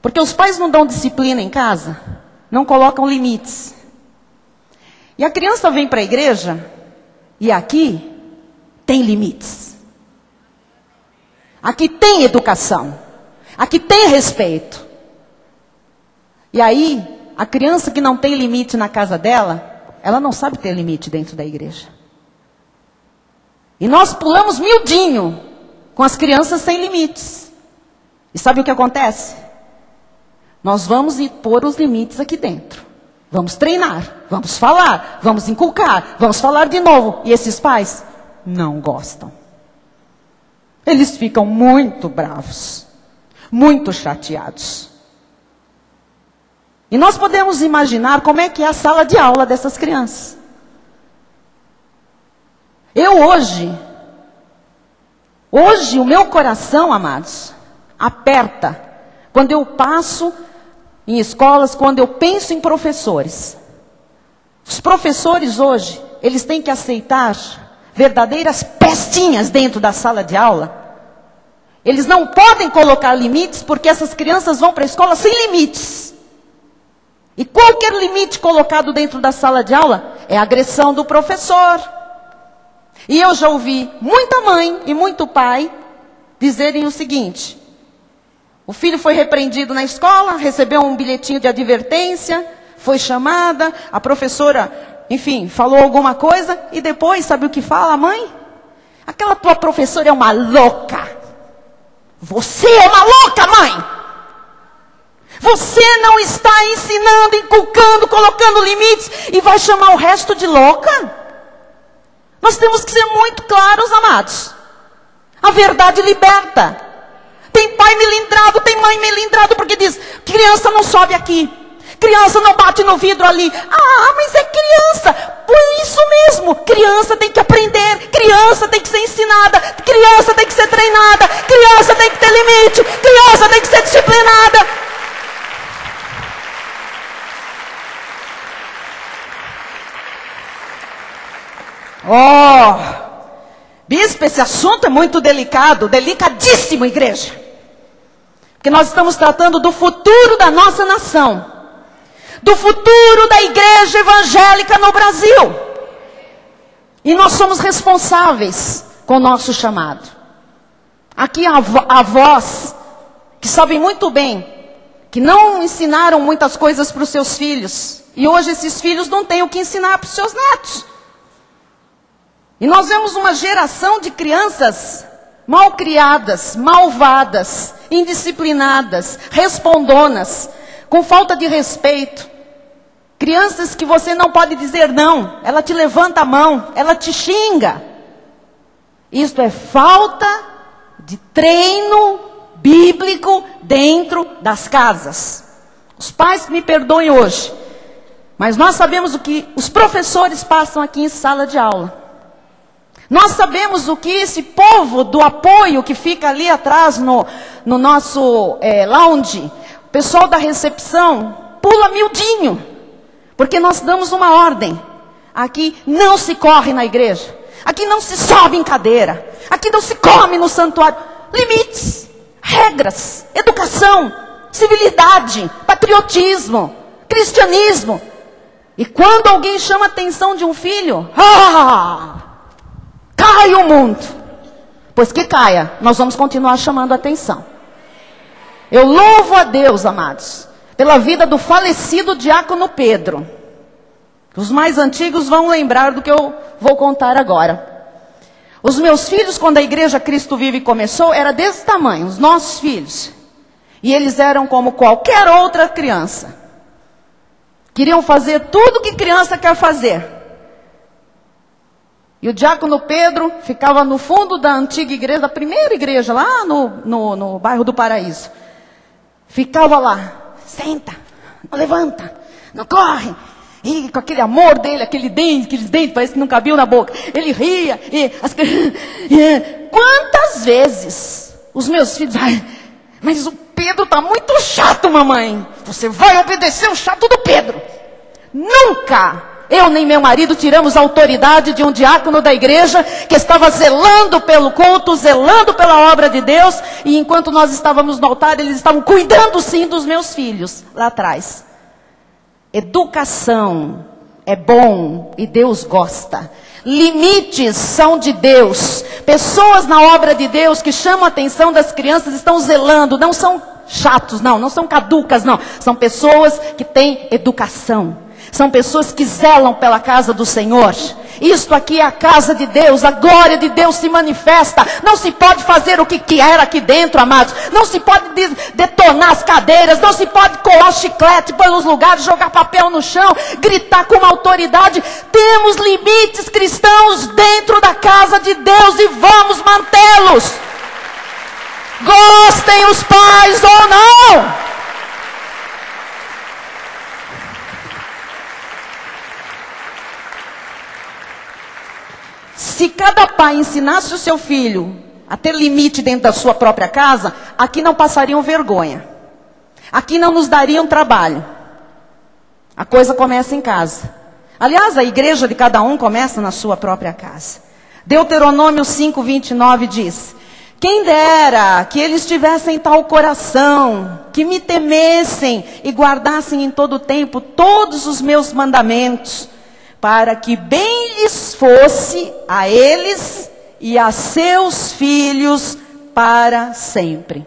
Porque os pais não dão disciplina em casa. Não colocam limites. E a criança vem para a igreja. E aqui tem limites. Aqui tem educação. Aqui tem respeito. E aí, a criança que não tem limite na casa dela, ela não sabe ter limite dentro da igreja. E nós pulamos miudinho com as crianças sem limites. E sabe o que acontece? Nós vamos impor os limites aqui dentro. Vamos treinar, vamos falar, vamos inculcar, vamos falar de novo. E esses pais não gostam. Eles ficam muito bravos, muito chateados. E nós podemos imaginar como é que é a sala de aula dessas crianças. Hoje o meu coração, amados, aperta quando eu passo em escolas, quando eu penso em professores. Os professores hoje, eles têm que aceitar verdadeiras pestinhas dentro da sala de aula. Eles não podem colocar limites, porque essas crianças vão para a escola sem limites. E qualquer limite colocado dentro da sala de aula é agressão do professor. E eu já ouvi muita mãe e muito pai dizerem o seguinte: o filho foi repreendido na escola, recebeu um bilhetinho de advertência, foi chamada, a professora, enfim, falou alguma coisa, e depois, sabe o que fala a mãe? Aquela tua professora é uma louca. Você é uma louca, mãe! Você não está ensinando, inculcando, colocando limites e vai chamar o resto de louca? Nós temos que ser muito claros, amados. A verdade liberta. Tem pai melindrado, tem mãe melindrado porque diz, criança não sobe aqui. Criança não bate no vidro ali. Mas é criança. Por isso mesmo. Criança tem que aprender. Criança tem que ser ensinada. Criança tem que ser treinada. Criança tem que ter limite. Criança tem que ser disciplinada. Bispo, esse assunto é muito delicado, delicadíssimo, igreja. Porque nós estamos tratando do futuro da nossa nação, do futuro da igreja evangélica no Brasil. E nós somos responsáveis com o nosso chamado. Aqui há avós que sabem muito bem que não ensinaram muitas coisas para os seus filhos. E hoje esses filhos não têm o que ensinar para os seus netos. E nós vemos uma geração de crianças mal criadas, malvadas, indisciplinadas, respondonas, com falta de respeito. Crianças que você não pode dizer não, ela te levanta a mão, ela te xinga. Isto é falta de treino bíblico dentro das casas. Os pais me perdoem hoje, mas nós sabemos o que os professores passam aqui em sala de aula. Nós sabemos o que esse povo do apoio que fica ali atrás no nosso lounge, o pessoal da recepção, pula miudinho, porque nós damos uma ordem. Aqui não se corre na igreja, aqui não se sobe em cadeira, aqui não se come no santuário. Limites, regras, educação, civilidade, patriotismo, cristianismo. E quando alguém chama a atenção de um filho, cai o mundo. Pois que caia, nós vamos continuar chamando a atenção. Eu louvo a Deus, amados, pela vida do falecido diácono Pedro. Os mais antigos vão lembrar do que eu vou contar agora. Os meus filhos, quando a igreja Cristo Vive começou, era desse tamanho, os nossos filhos. E eles eram como qualquer outra criança. Queriam fazer tudo que criança quer fazer. E o diácono Pedro ficava no fundo da antiga igreja, da primeira igreja, lá no bairro do Paraíso. Ficava lá, senta, não levanta, não corre. E com aquele amor dele, aqueles dentes, parece que não cabiam na boca. Ele ria. Quantas vezes os meus filhos... Ai, mas o Pedro está muito chato, mamãe. Você vai obedecer o chato do Pedro. Nunca eu nem meu marido tiramos a autoridade de um diácono da igreja que estava zelando pelo culto, zelando pela obra de Deus. E enquanto nós estávamos no altar, eles estavam cuidando sim dos meus filhos lá atrás. Educação é bom e Deus gosta. Limites são de Deus. Pessoas na obra de Deus que chamam a atenção das crianças estão zelando. Não são chatos, não são caducas, não. São pessoas que têm educação. São pessoas que zelam pela casa do Senhor. Isto aqui é a casa de Deus, a glória de Deus se manifesta. Não se pode fazer o que quer aqui dentro, amados. Não se pode detonar as cadeiras, não se pode colar chiclete pelos lugares, jogar papel no chão, gritar com uma autoridade. Temos limites cristãos dentro da casa de Deus e vamos mantê-los. Gostem os pais ou não. Se cada pai ensinasse o seu filho a ter limite dentro da sua própria casa, aqui não passariam vergonha. Aqui não nos dariam trabalho. A coisa começa em casa. Aliás, a igreja de cada um começa na sua própria casa. Deuteronômio 5:29 diz: quem dera que eles tivessem tal coração, que me temessem e guardassem em todo o tempo todos os meus mandamentos, para que bem lhes fosse a eles e a seus filhos para sempre.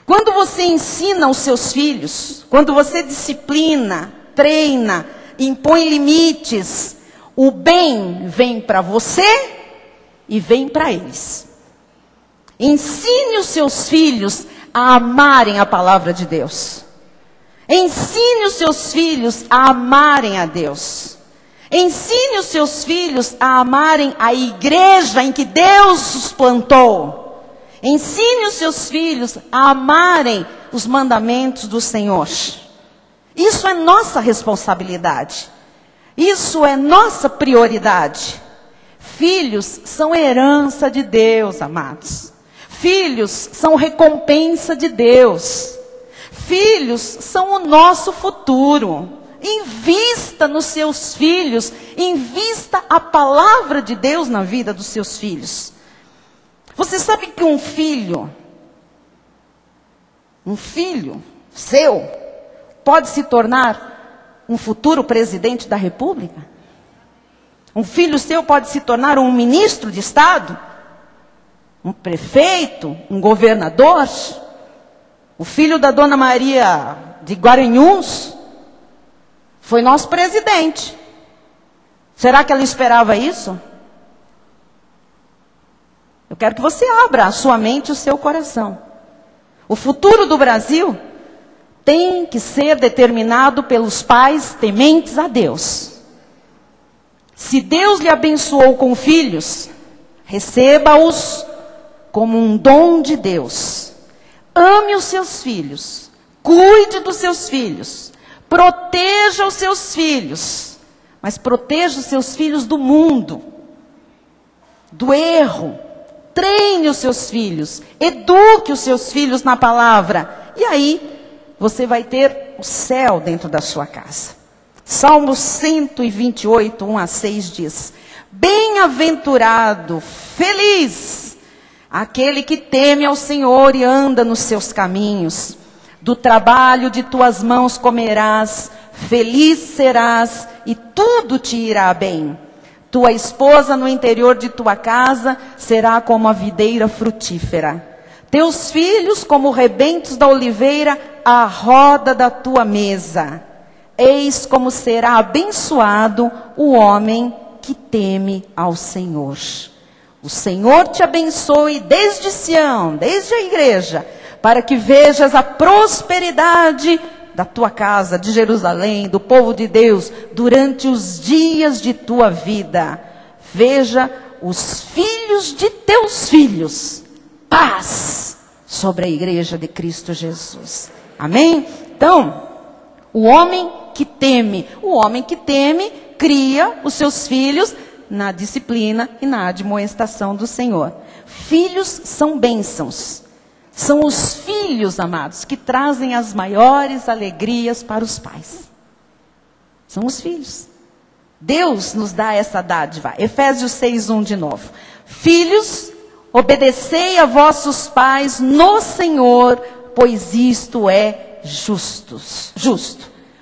Quando você ensina os seus filhos, quando você disciplina, treina, impõe limites, o bem vem para você e vem para eles. Ensine os seus filhos a amarem a palavra de Deus. Ensine os seus filhos a amarem a Deus. Ensine os seus filhos a amarem a igreja em que Deus os plantou. Ensine os seus filhos a amarem os mandamentos do Senhor. Isso é nossa responsabilidade. Isso é nossa prioridade. Filhos são herança de Deus, amados. Filhos são recompensa de Deus. Filhos são o nosso futuro. Invista nos seus filhos, invista a palavra de Deus na vida dos seus filhos. Você sabe que um filho seu, pode se tornar um futuro presidente da República? Um filho seu pode se tornar um ministro de Estado? Um prefeito? Um governador? O filho da Dona Maria de Guaranhuns foi nosso presidente. Será que ela esperava isso? Eu quero que você abra a sua mente e o seu coração. O futuro do Brasil tem que ser determinado pelos pais tementes a Deus. Se Deus lhe abençoou com filhos, receba-os como um dom de Deus. Ame os seus filhos, cuide dos seus filhos. Proteja os seus filhos, mas proteja os seus filhos do mundo, do erro. Treine os seus filhos, eduque os seus filhos na palavra. E aí, você vai ter o céu dentro da sua casa. Salmo 128, 1-6 diz: bem-aventurado, feliz, aquele que teme ao Senhor e anda nos seus caminhos. Do trabalho de tuas mãos comerás, feliz serás e tudo te irá bem. Tua esposa no interior de tua casa será como a videira frutífera. Teus filhos como rebentos da oliveira à roda da tua mesa. Eis como será abençoado o homem que teme ao Senhor. O Senhor te abençoe desde Sião, desde a igreja, para que vejas a prosperidade da tua casa, de Jerusalém, do povo de Deus, durante os dias de tua vida. veja os filhos de teus filhos. Paz sobre a igreja de Cristo Jesus. Amém? Então, o homem que teme cria os seus filhos na disciplina e na admoestação do Senhor. Filhos são bênçãos. São os filhos, amados, que trazem as maiores alegrias para os pais. São os filhos. Deus nos dá essa dádiva. Efésios 6:1 de novo. Filhos, obedecei a vossos pais no Senhor, pois isto é justo.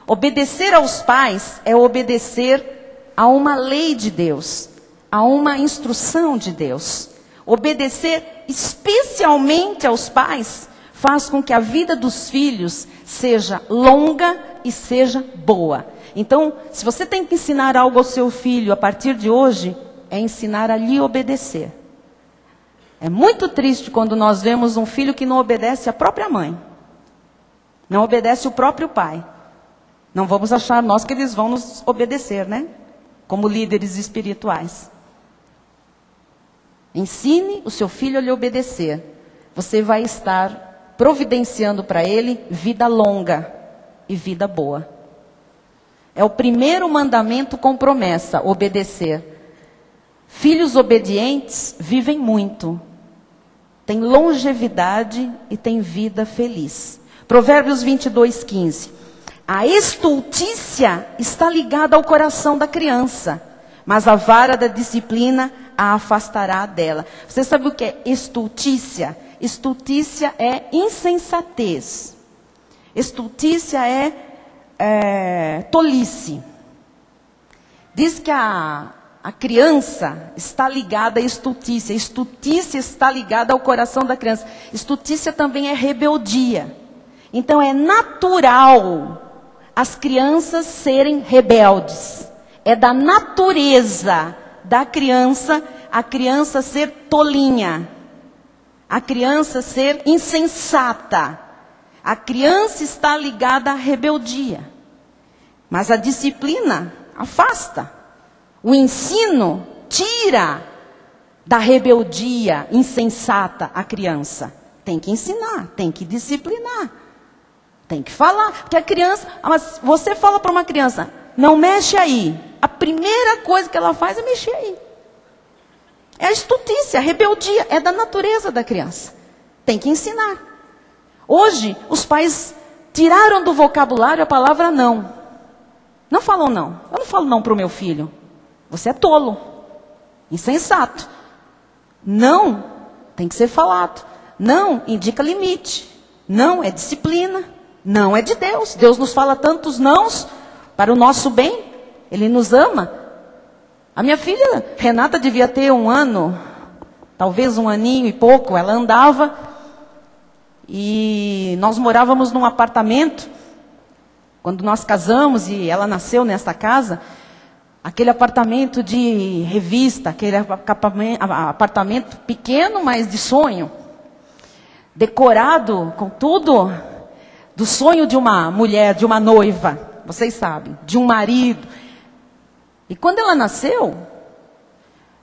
Obedecer aos pais é obedecer a uma lei de Deus, a uma instrução de Deus. Obedecer especialmente aos pais faz com que a vida dos filhos seja longa e seja boa. Então, se você tem que ensinar algo ao seu filho a partir de hoje, é ensinar a lhe obedecer. É muito triste quando nós vemos um filho que não obedece a própria mãe. Não obedece o próprio pai. Não vamos achar nós que eles vão nos obedecer, né? Como líderes espirituais. Ensine o seu filho a lhe obedecer. Você vai estar providenciando para ele vida longa e vida boa. É o primeiro mandamento com promessa, obedecer. Filhos obedientes vivem muito, têm longevidade e têm vida feliz. Provérbios 22:15. A estultícia está ligada ao coração da criança, mas a vara da disciplina a afastará dela. Você sabe o que é estultícia? Estultícia é insensatez. Estultícia é tolice. Diz que a criança está ligada à estultícia. Estultícia está ligada ao coração da criança. Estultícia também é rebeldia. Então é natural as crianças serem rebeldes. É da natureza da criança, a criança ser tolinha. A criança ser insensata. A criança está ligada à rebeldia. Mas a disciplina afasta. O ensino tira da rebeldia insensata a criança. Tem que ensinar, tem que disciplinar. Tem que falar. Porque a criança, mas você fala para uma criança, não mexe aí. A primeira coisa que ela faz é mexer aí. É a estultícia, a rebeldia. É da natureza da criança. Tem que ensinar. Hoje, os pais tiraram do vocabulário a palavra não. Não falam não. Eu não falo não para o meu filho. Você é tolo. Insensato. Não tem que ser falado. Não indica limite. Não é disciplina. Não é de Deus. Deus nos fala tantos nãos para o nosso bem. Ele nos ama. A minha filha, Renata, devia ter 1 ano, talvez 1 aninho e pouco. Ela andava e nós morávamos num apartamento. Quando nós casamos e ela nasceu nessa casa, aquele apartamento de revista, aquele apartamento pequeno, mas de sonho. Decorado com tudo do sonho de uma mulher, de uma noiva, vocês sabem, de um marido. E quando ela nasceu,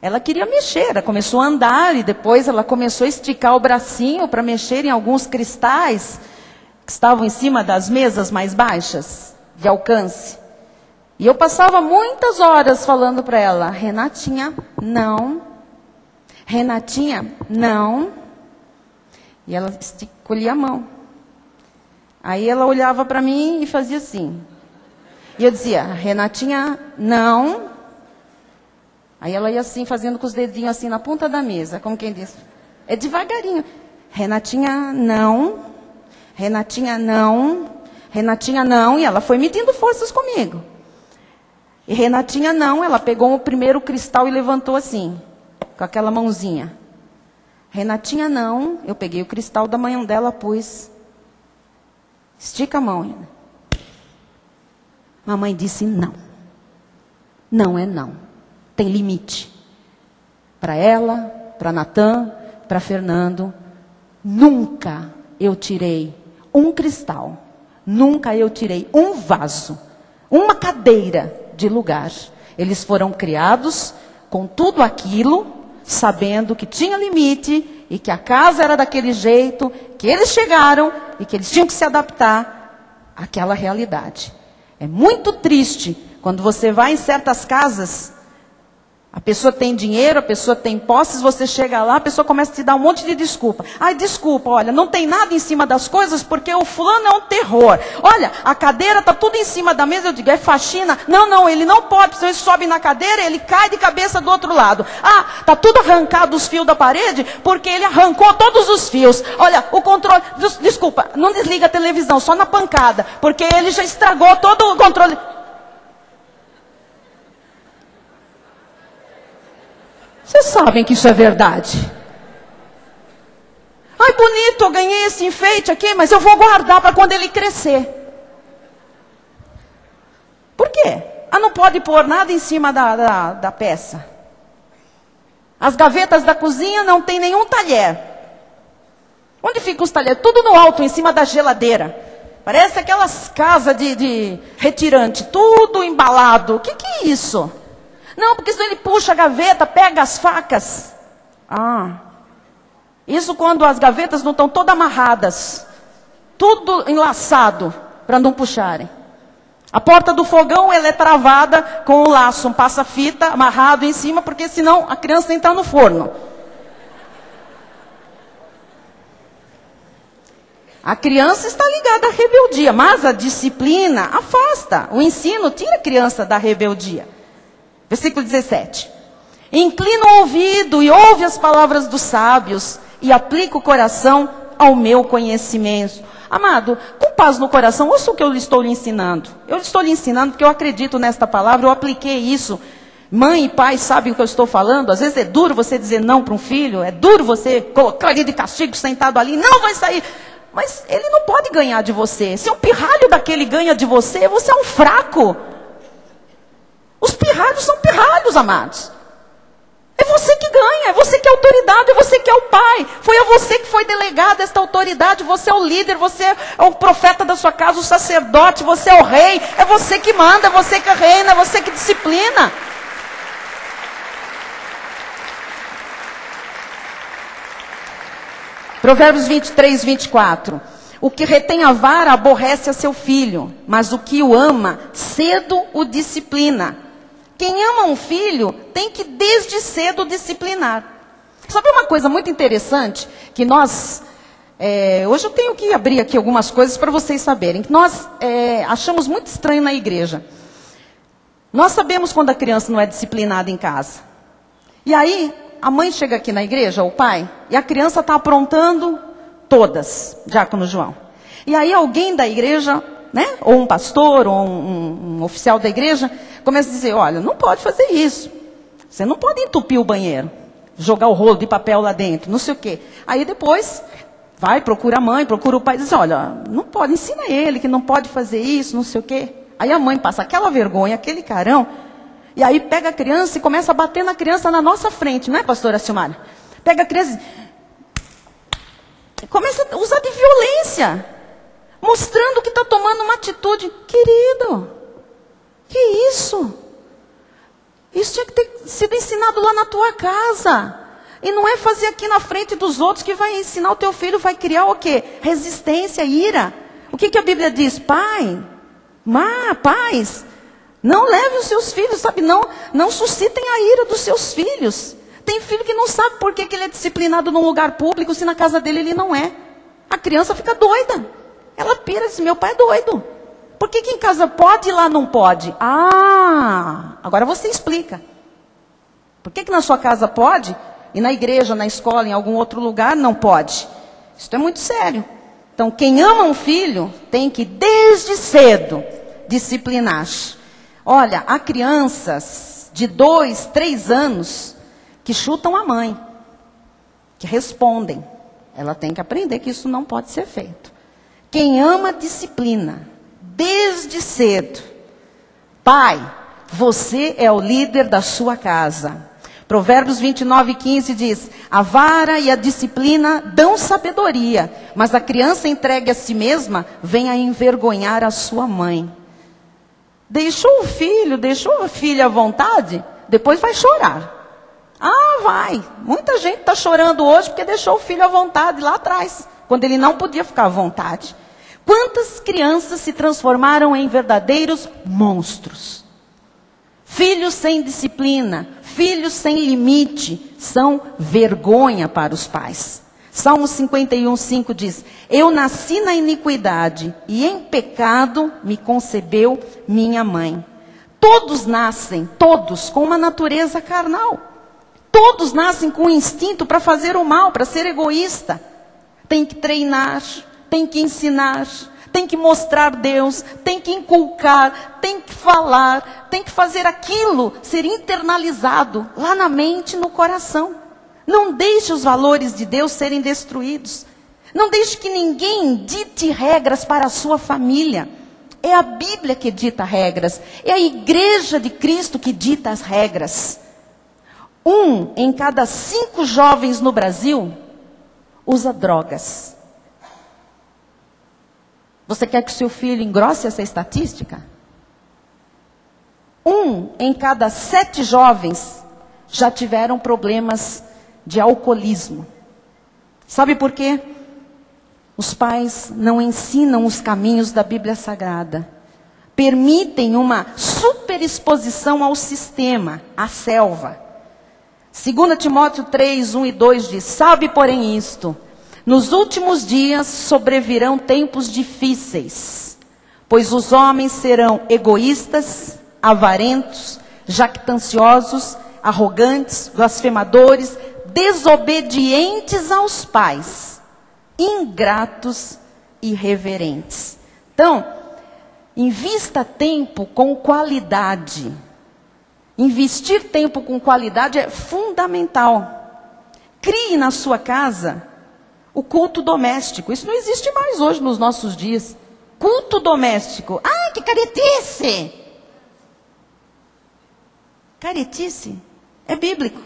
ela queria mexer, ela começou a andar e depois ela começou a esticar o bracinho para mexer em alguns cristais que estavam em cima das mesas mais baixas, de alcance. E eu passava muitas horas falando para ela, Renatinha, não. Renatinha, não. E ela escolhia a mão. Aí ela olhava para mim e fazia assim. E eu dizia, Renatinha, não. Aí ela ia assim, fazendo com os dedinhos assim na ponta da mesa, como quem diz. É devagarinho. Renatinha, não. Renatinha, não. Renatinha, não. E ela foi medindo forças comigo. E Renatinha, não. Ela pegou o primeiro cristal e levantou assim, com aquela mãozinha. Renatinha, não. Eu peguei o cristal da mão dela, pus. Estica a mão, Rena. Mamãe disse não. Não é não. Tem limite. Para ela, para Natan, para Fernando. Nunca eu tirei um cristal. Nunca eu tirei um vaso. Uma cadeira de lugar. Eles foram criados com tudo aquilo, sabendo que tinha limite e que a casa era daquele jeito, que eles chegaram e que eles tinham que se adaptar àquela realidade. É muito triste quando você vai em certas casas, a pessoa tem dinheiro, a pessoa tem posses, você chega lá, a pessoa começa a te dar um monte de desculpa. Ai, desculpa, olha, não tem nada em cima das coisas porque o fulano é um terror. Olha, a cadeira está tudo em cima da mesa, eu digo, é faxina? Não, ele não pode, se ele sobe na cadeira, ele cai de cabeça do outro lado. Ah, está tudo arrancado os fios da parede porque ele arrancou todos os fios. Olha, o controle, desculpa, não desliga a televisão, só na pancada, porque ele já estragou todo o controle. Vocês sabem que isso é verdade. Ai, bonito, eu ganhei esse enfeite aqui, mas eu vou guardar para quando ele crescer. Por quê? Ah, não pode pôr nada em cima da peça. As gavetas da cozinha não tem nenhum talher. Onde ficam os talheres? Tudo no alto, em cima da geladeira. Parece aquelas casas de retirante, tudo embalado. O que é isso? Não, porque senão ele puxa a gaveta, pega as facas. Ah, isso quando as gavetas não estão todas amarradas. Tudo enlaçado, para não puxarem. A porta do fogão, ela é travada com um laço, um passa-fita amarrado em cima, porque senão a criança entra no forno. A criança está ligada à rebeldia, mas a disciplina afasta. O ensino tira a criança da rebeldia. Versículo 17. Inclina o ouvido e ouve as palavras dos sábios e aplica o coração ao meu conhecimento. Amado, com paz no coração, ouça o que eu estou lhe ensinando. Eu estou lhe ensinando porque eu acredito nesta palavra, eu apliquei isso. Mãe e pai sabem o que eu estou falando. Às vezes é duro você dizer não para um filho, é duro você colocar ele de castigo sentado ali, não vai sair. Mas ele não pode ganhar de você. Se um pirralho daquele ganha de você, você é um fraco. Os pirralhos são pirralhos, amados. É você que ganha, é você que é autoridade, é você que é o pai. Foi a você que foi delegada esta autoridade. Você é o líder, você é o profeta da sua casa, o sacerdote, você é o rei. É você que manda, é você que reina, é você que disciplina. Provérbios 23, 24. O que retém a vara aborrece a seu filho, mas o que o ama, cedo o disciplina. Quem ama um filho tem que desde cedo disciplinar. Sabe uma coisa muito interessante? Que nós, hoje eu tenho que abrir aqui algumas coisas para vocês saberem. Que nós achamos muito estranho na igreja. Nós sabemos quando a criança não é disciplinada em casa. E aí, a mãe chega aqui na igreja, ou o pai, e a criança está aprontando todas, Diácono João. E aí alguém da igreja, né, ou um pastor, ou um oficial da igreja, começa a dizer, olha, não pode fazer isso. Você não pode entupir o banheiro, jogar o rolo de papel lá dentro, não sei o quê. Aí depois, vai, procura a mãe, procura o pai, e diz, olha, não pode, ensina ele que não pode fazer isso, não sei o quê. Aí a mãe passa aquela vergonha, aquele carão, e aí pega a criança e começa a bater na criança na nossa frente, não é, pastora Silmara? Pega a criança e começa a usar de violência, mostrando que está tomando uma atitude. Querido, que isso? Isso tinha que ter sido ensinado lá na tua casa. E não é fazer aqui na frente dos outros que vai ensinar o teu filho, vai criar o quê? Resistência, ira. O que a Bíblia diz? Pai, pais, não leve os seus filhos, sabe? Não suscitem a ira dos seus filhos. Tem filho que não sabe por que ele é disciplinado num lugar público, se na casa dele ele não é. A criança fica doida. Ela pira, diz, meu pai é doido. Por que em casa pode e lá não pode? Ah, agora você explica. Por que na sua casa pode e na igreja, na escola, em algum outro lugar não pode? Isso é muito sério. Então, quem ama um filho tem que, desde cedo, disciplinar. Olha, há crianças de 2, 3 anos que chutam a mãe, que respondem. Ela tem que aprender que isso não pode ser feito. Quem ama, disciplina, desde cedo. Pai, você é o líder da sua casa. Provérbios 29, 15 diz, a vara e a disciplina dão sabedoria, mas a criança entregue a si mesma vem a envergonhar a sua mãe. Deixou a filha à vontade, depois vai chorar. Ah, vai. Muita gente está chorando hoje porque deixou o filho à vontade lá atrás, quando ele não podia ficar à vontade. Quantas crianças se transformaram em verdadeiros monstros? Filhos sem disciplina, filhos sem limite, são vergonha para os pais. Salmo 51:5 diz: eu nasci na iniquidade e em pecado me concebeu minha mãe. Todos nascem, todos, com uma natureza carnal. Todos nascem com um instinto para fazer o mal, para ser egoísta. Tem que treinar, tem que ensinar, tem que mostrar Deus, tem que inculcar, tem que falar, tem que fazer aquilo ser internalizado lá na mente, no coração. Não deixe os valores de Deus serem destruídos. Não deixe que ninguém dite regras para a sua família. É a Bíblia que dita regras. É a igreja de Cristo que dita as regras. 1 em cada 5 jovens no Brasil usa drogas. Você quer que seu filho engrosse essa estatística? 1 em cada 7 jovens já tiveram problemas de alcoolismo. Sabe por quê? Os pais não ensinam os caminhos da Bíblia Sagrada. Permitem uma superexposição ao sistema, à selva. 2 Timóteo 3:1 e 2 diz: sabe, porém, isto: nos últimos dias sobrevirão tempos difíceis, pois os homens serão egoístas, avarentos, jactanciosos, arrogantes, blasfemadores, desobedientes aos pais, ingratos e irreverentes. Então, invista tempo com qualidade. Investir tempo com qualidade é fundamental. Crie na sua casa o culto doméstico. Isso não existe mais hoje nos nossos dias. Culto doméstico. Ai, que caretice! Caretice é bíblico.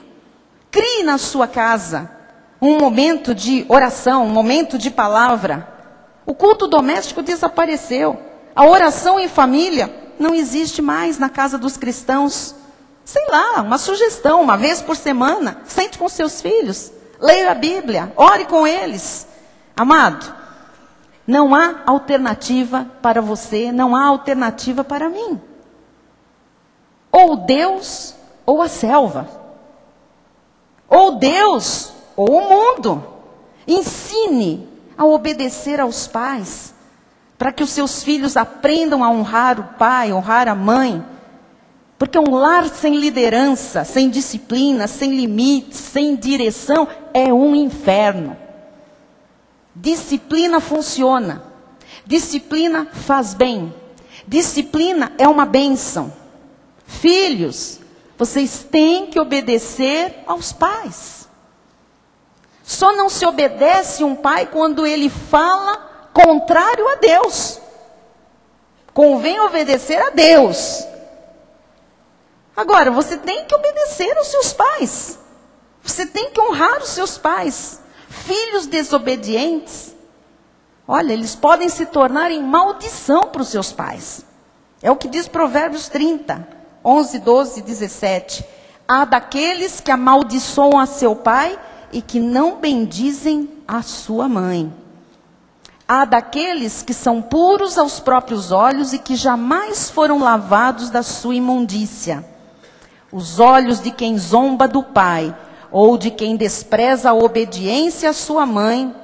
Crie na sua casa um momento de oração, um momento de palavra. O culto doméstico desapareceu. A oração em família não existe mais na casa dos cristãos. Sei lá, uma sugestão, uma vez por semana, sente com seus filhos, leia a Bíblia, ore com eles. Amado, não há alternativa para você, não há alternativa para mim. Ou Deus, ou a selva. Ou Deus, ou o mundo. Ensine a obedecer aos pais, para que os seus filhos aprendam a honrar o pai, honrar a mãe. Porque um lar sem liderança, sem disciplina, sem limites, sem direção, é um inferno. Disciplina funciona. Disciplina faz bem. Disciplina é uma bênção. Filhos, vocês têm que obedecer aos pais. Só não se obedece um pai quando ele fala contrário a Deus. Convém obedecer a Deus. Agora, você tem que obedecer aos seus pais. Você tem que honrar os seus pais. Filhos desobedientes, olha, eles podem se tornar em maldição para os seus pais. É o que diz Provérbios 30, 11, 12 e 17. Há daqueles que amaldiçoam a seu pai e que não bendizem a sua mãe. Há daqueles que são puros aos próprios olhos e que jamais foram lavados da sua imundícia. Os olhos de quem zomba do pai, ou de quem despreza a obediência à sua mãe,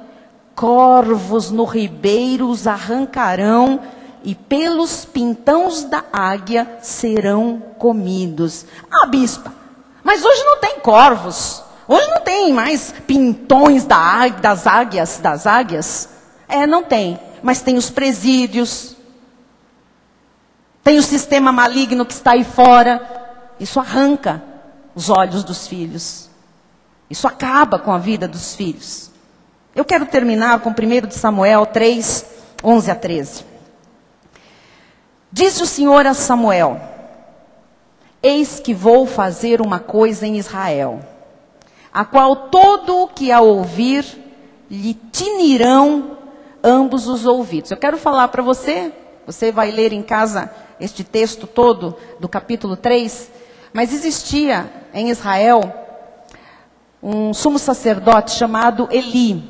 corvos no ribeiro os arrancarão, e pelos pintões da águia serão comidos. Ah, bispa, mas hoje não tem corvos, hoje não tem mais pintões das águias. É, não tem, mas tem os presídios, tem o sistema maligno que está aí fora. Isso arranca os olhos dos filhos. Isso acaba com a vida dos filhos. Eu quero terminar com 1 Samuel 3, 11 a 13. Disse o Senhor a Samuel: eis que vou fazer uma coisa em Israel, a qual todo o que a ouvir lhe tinirão ambos os ouvidos. Eu quero falar para você, você vai ler em casa este texto todo do capítulo 3, mas existia em Israel um sumo sacerdote chamado Eli.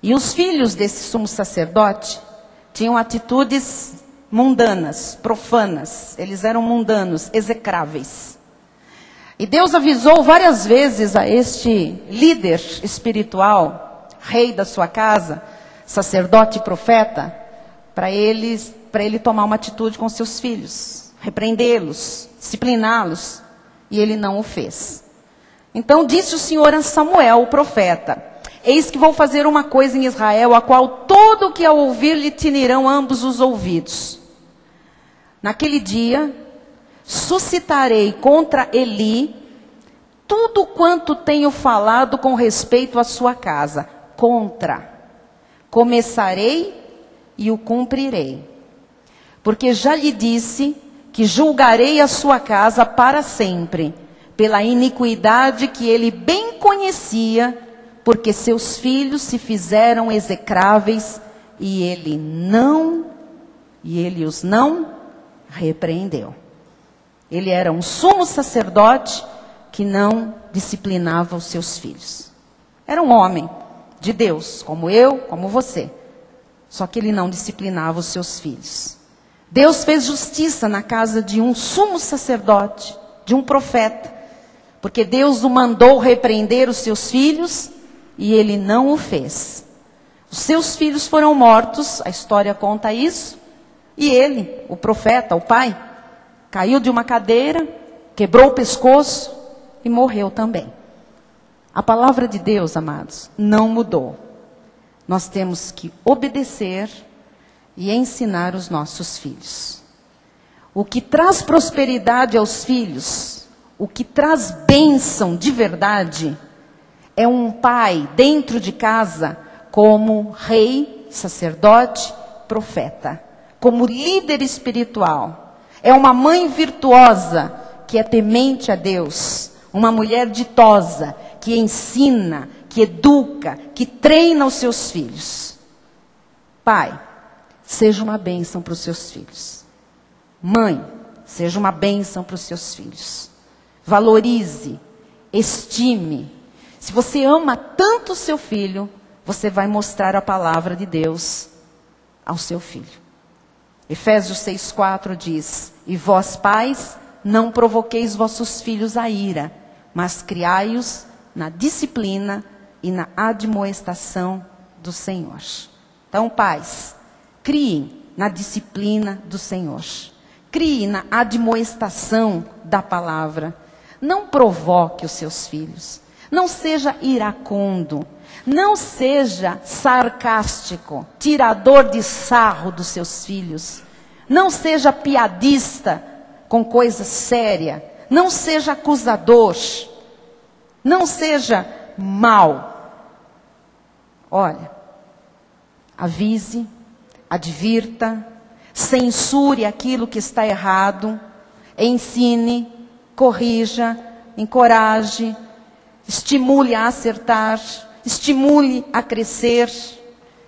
E os filhos desse sumo sacerdote tinham atitudes mundanas, profanas. Eles eram mundanos, execráveis. E Deus avisou várias vezes a este líder espiritual, rei da sua casa, sacerdote e profeta, para ele tomar uma atitude com seus filhos, repreendê-los, discipliná-los. E ele não o fez. Então disse o Senhor a Samuel, o profeta: eis que vou fazer uma coisa em Israel, a qual todo o que a ouvir lhe tinirão ambos os ouvidos. Naquele dia, suscitarei contra Eli tudo quanto tenho falado com respeito à sua casa. Começarei e o cumprirei. Porque já lhe disse que julgarei a sua casa para sempre, pela iniquidade que ele bem conhecia, porque seus filhos se fizeram execráveis, e ele os não repreendeu. Ele era um sumo sacerdote que não disciplinava os seus filhos. Era um homem de Deus, como eu, como você. Só que ele não disciplinava os seus filhos. Deus fez justiça na casa de um sumo sacerdote, de um profeta, porque Deus o mandou repreender os seus filhos e ele não o fez. Os seus filhos foram mortos, a história conta isso, e ele, o profeta, o pai, caiu de uma cadeira, quebrou o pescoço e morreu também. A palavra de Deus, amados, não mudou. Nós temos que obedecer e ensinar os nossos filhos. O que traz prosperidade aos filhos, o que traz bênção de verdade, é um pai dentro de casa como rei, sacerdote, profeta, como líder espiritual. É uma mãe virtuosa que é temente a Deus, uma mulher ditosa que ensina, que educa, que treina os seus filhos. Pai, seja uma bênção para os seus filhos. Mãe, seja uma bênção para os seus filhos. Valorize, estime. Se você ama tanto o seu filho, você vai mostrar a palavra de Deus ao seu filho. Efésios 6,4 diz: e vós, pais, não provoqueis vossos filhos a ira, mas criai-os na disciplina e na admoestação do Senhor. Então, pais, criem na disciplina do Senhor. Crie na admoestação da palavra. Não provoque os seus filhos. Não seja iracundo. Não seja sarcástico, tirador de sarro dos seus filhos. Não seja piadista com coisa séria. Não seja acusador. Não seja mau. Olha, avise, advirta, censure aquilo que está errado, ensine, corrija, encoraje, estimule a acertar, estimule a crescer.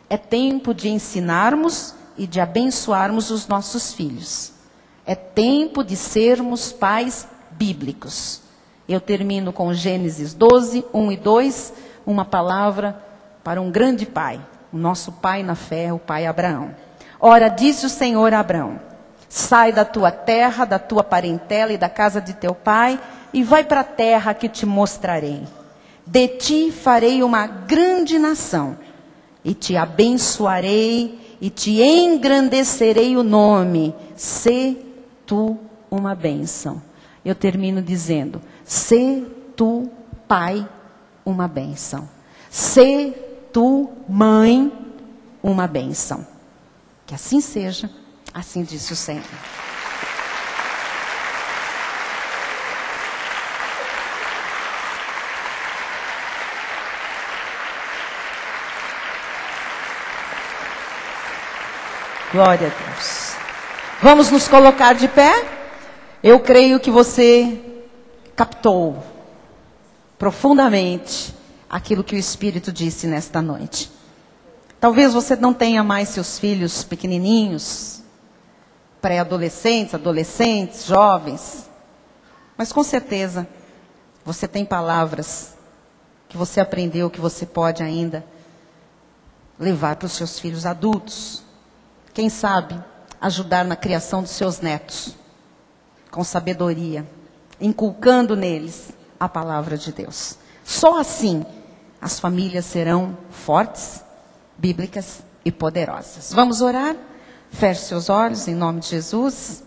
É tempo de ensinarmos e de abençoarmos os nossos filhos. É tempo de sermos pais bíblicos. Eu termino com Gênesis 12, 1 e 2, uma palavra para um grande pai, o nosso pai na fé, o pai Abraão. Ora, disse o Senhor a Abraão: sai da tua terra, da tua parentela e da casa de teu pai, e vai para a terra que te mostrarei. De ti farei uma grande nação, e te abençoarei, e te engrandecerei o nome. Sê tu uma bênção. Eu termino dizendo: sê tu, pai, uma bênção. Sê tu, mãe, uma bênção. Que assim seja, assim disse o Senhor. Glória a Deus. Vamos nos colocar de pé? Eu creio que você captou profundamente aquilo que o Espírito disse nesta noite. Talvez você não tenha mais seus filhos pequenininhos, pré-adolescentes, adolescentes, jovens. Mas com certeza, Você tem palavras que você aprendeu, que você pode ainda levar para os seus filhos adultos. Quem sabe ajudar na criação dos seus netos, com sabedoria, inculcando neles a palavra de Deus. Só assim as famílias serão fortes, bíblicas e poderosas. Vamos orar? Feche seus olhos em nome de Jesus.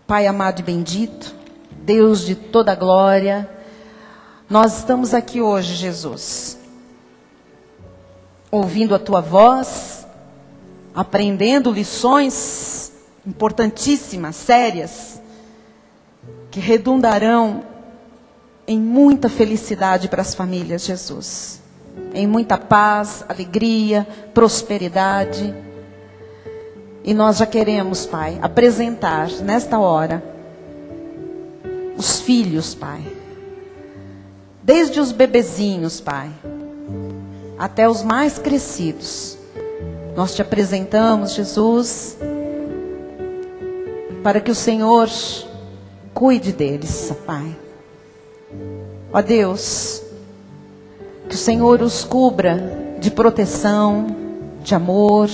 Pai amado e bendito, Deus de toda glória, nós estamos aqui hoje, Jesus, ouvindo a tua voz, aprendendo lições importantíssimas, sérias, que redundarão em muita felicidade para as famílias, Jesus. Em muita paz, alegria, prosperidade. E nós já queremos, Pai, apresentar nesta hora os filhos, Pai. Desde os bebezinhos, Pai, até os mais crescidos. Nós te apresentamos, Jesus, para que o Senhor cuide deles, Pai. Ó Deus, que o Senhor os cubra de proteção, de amor,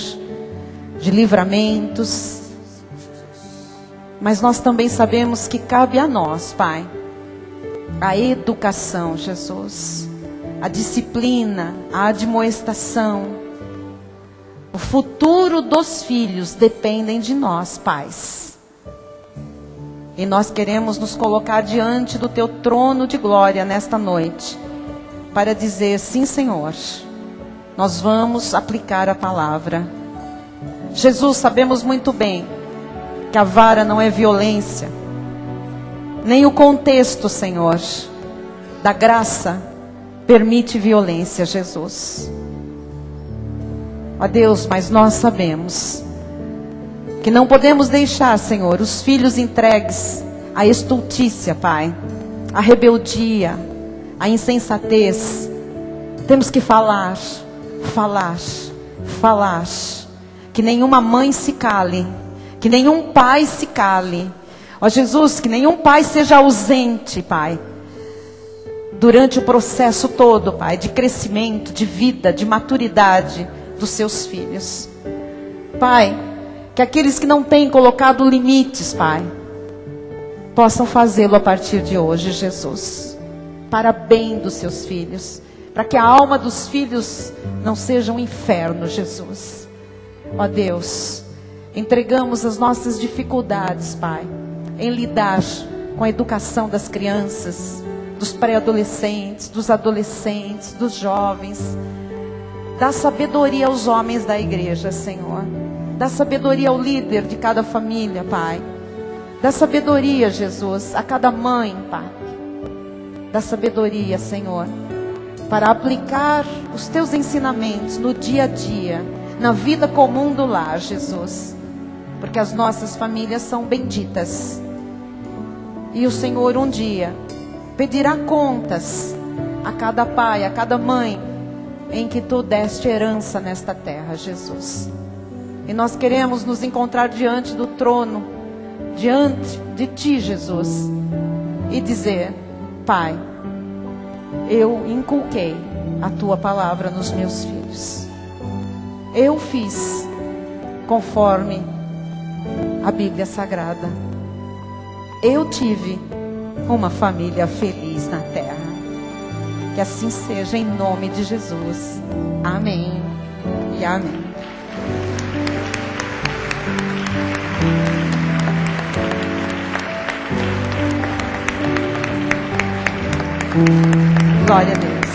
de livramentos. Mas nós também sabemos que cabe a nós, Pai, a educação, Jesus, a disciplina, a admoestação. O futuro dos filhos dependem de nós, pais. E nós queremos nos colocar diante do teu trono de glória nesta noite, para dizer, sim, Senhor, nós vamos aplicar a palavra. Jesus, sabemos muito bem que a vara não é violência, nem o contexto, Senhor, da graça permite violência, Jesus. Ó Deus, mas nós sabemos que não podemos deixar, Senhor, os filhos entregues à estultícia, Pai, à rebeldia, à insensatez. Temos que falar, que nenhuma mãe se cale, que nenhum pai se cale. Ó Jesus, que nenhum pai seja ausente, Pai, durante o processo todo, Pai, de crescimento, de vida, de maturidade dos seus filhos. Pai, que aqueles que não têm colocado limites, Pai, possam fazê-lo a partir de hoje, Jesus, para bem dos seus filhos, para que a alma dos filhos não seja um inferno, Jesus. Ó Deus, entregamos as nossas dificuldades, Pai, em lidar com a educação das crianças, dos pré-adolescentes, dos adolescentes, dos jovens. Dá sabedoria aos homens da igreja, Senhor. Dá sabedoria ao líder de cada família, Pai. Dá sabedoria, Jesus, a cada mãe, Pai. Dá sabedoria, Senhor, para aplicar os teus ensinamentos no dia a dia, na vida comum do lar, Jesus. Porque as nossas famílias são benditas. E o Senhor um dia pedirá contas a cada pai, a cada mãe, em que tu deste herança nesta terra, Jesus. E nós queremos nos encontrar diante do trono, diante de ti, Jesus, e dizer, Pai, eu inculquei a tua palavra nos meus filhos. Eu fiz conforme a Bíblia Sagrada. Eu tive uma família feliz na terra. Que assim seja em nome de Jesus. Amém e amém. Glória a Deus.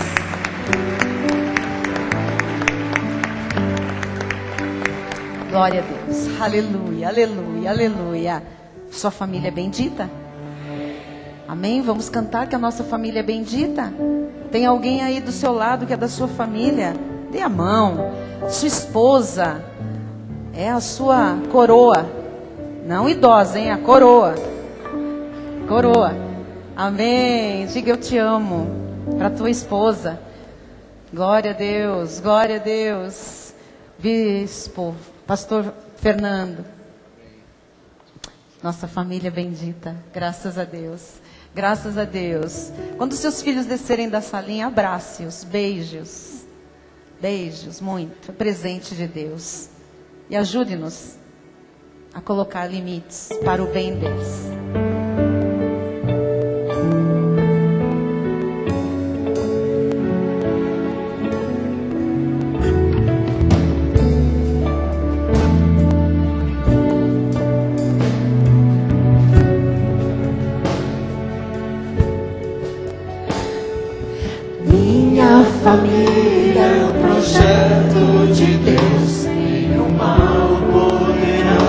Glória a Deus. Aleluia, aleluia, aleluia. Sua família é bendita? Amém? Vamos cantar que a nossa família é bendita? Tem alguém aí do seu lado que é da sua família? Dê a mão. Sua esposa é a sua coroa. Não idosa, hein? A coroa. Coroa. Amém. Diga eu te amo para tua esposa. Glória a Deus. Glória a Deus. Bispo, pastor Fernando. Nossa família bendita. Graças a Deus. Graças a Deus. Quando seus filhos descerem da salinha, abrace-os, beijos. Beijos, muito. Presente de Deus. E ajude-nos a colocar limites para o bem deles. Família é um projeto de Deus, nenhum mal poderá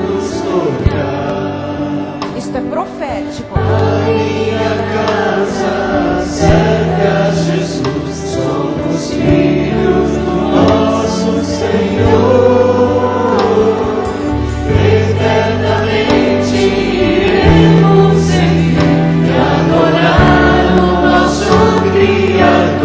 nos tocar. Isto é profético. A minha casa serve a Jesus, somos filhos do nosso Senhor. Eternamente iremos sempre adorar o nosso Criador.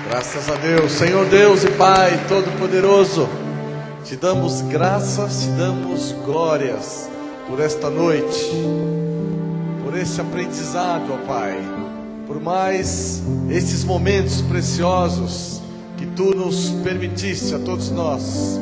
Graças a Deus. Senhor Deus e Pai Todo-Poderoso, te damos graças, te damos glórias por esta noite, por este aprendizado, ó Pai, por mais esses momentos preciosos que Tu nos permitiste a todos nós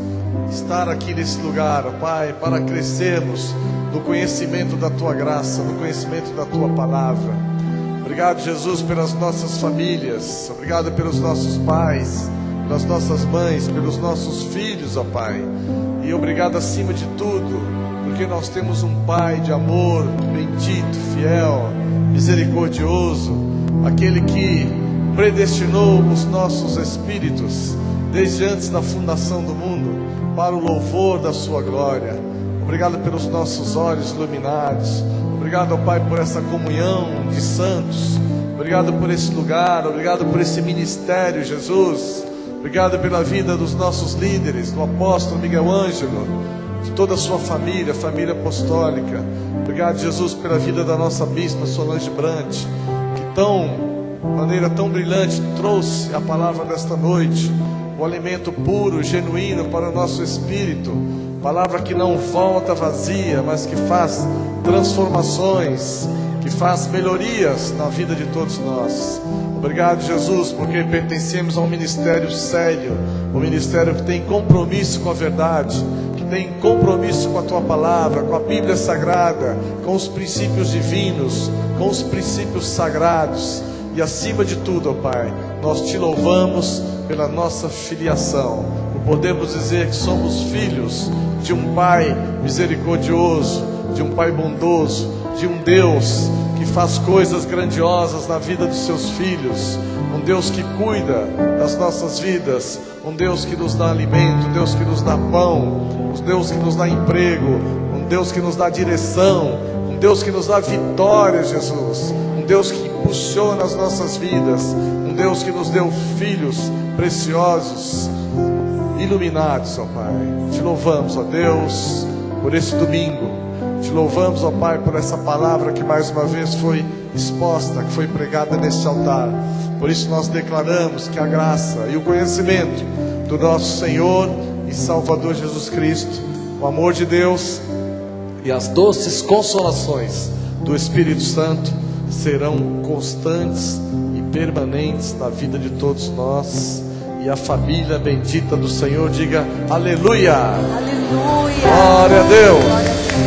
estar aqui nesse lugar, ó Pai, para crescermos no conhecimento da Tua graça, no conhecimento da Tua palavra. Obrigado, Jesus, pelas nossas famílias. Obrigado pelos nossos pais, pelas nossas mães, pelos nossos filhos, ó Pai. E obrigado acima de tudo, porque nós temos um Pai de amor, bendito, fiel, misericordioso, aquele que predestinou os nossos espíritos desde antes da fundação do mundo para o louvor da sua glória. Obrigado pelos nossos olhos iluminados. Obrigado, ó Pai, por essa comunhão de santos. Obrigado por esse lugar. Obrigado por esse ministério, Jesus. Obrigado pela vida dos nossos líderes, do apóstolo Miguel Ângelo, de toda a sua família, família apostólica. Obrigado, Jesus, pela vida da nossa bispa Solange Brant, que de maneira tão brilhante trouxe a palavra desta noite, o alimento puro, genuíno para o nosso espírito. Palavra que não volta vazia, mas que faz transformações, que faz melhorias na vida de todos nós. Obrigado, Jesus, porque pertencemos a um ministério sério, um ministério que tem compromisso com a verdade, que tem compromisso com a Tua palavra, com a Bíblia Sagrada, com os princípios divinos, com os princípios sagrados. E acima de tudo, ó Pai, nós Te louvamos pela nossa filiação. Podemos dizer que somos filhos de um Pai misericordioso, de um Pai bondoso, de um Deus que faz coisas grandiosas na vida dos seus filhos, um Deus que cuida das nossas vidas, um Deus que nos dá alimento, um Deus que nos dá pão, um Deus que nos dá emprego, um Deus que nos dá direção, um Deus que nos dá vitória, Jesus, um Deus que impulsiona as nossas vidas, um Deus que nos deu filhos preciosos, iluminados, ó Pai. Te louvamos, ó Deus, por esse domingo. Te louvamos, ó Pai, por essa palavra que mais uma vez foi exposta, que foi pregada neste altar. Por isso nós declaramos que a graça e o conhecimento do nosso Senhor e Salvador Jesus Cristo, o amor de Deus e as doces consolações do Espírito Santo serão constantes e permanentes na vida de todos nós. E a família bendita do Senhor diga aleluia. Aleluia. Glória a Deus. Glória a Deus.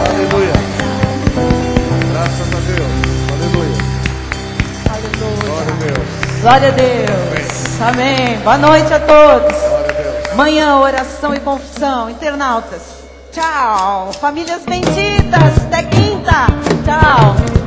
Aleluia. Graças a Deus. Aleluia. Aleluia. Glória a Deus. Glória a Deus. Amém. Boa noite a todos. Glória a Deus. Manhã, oração e confissão. Internautas. Tchau. Famílias benditas. Até quinta. Tchau.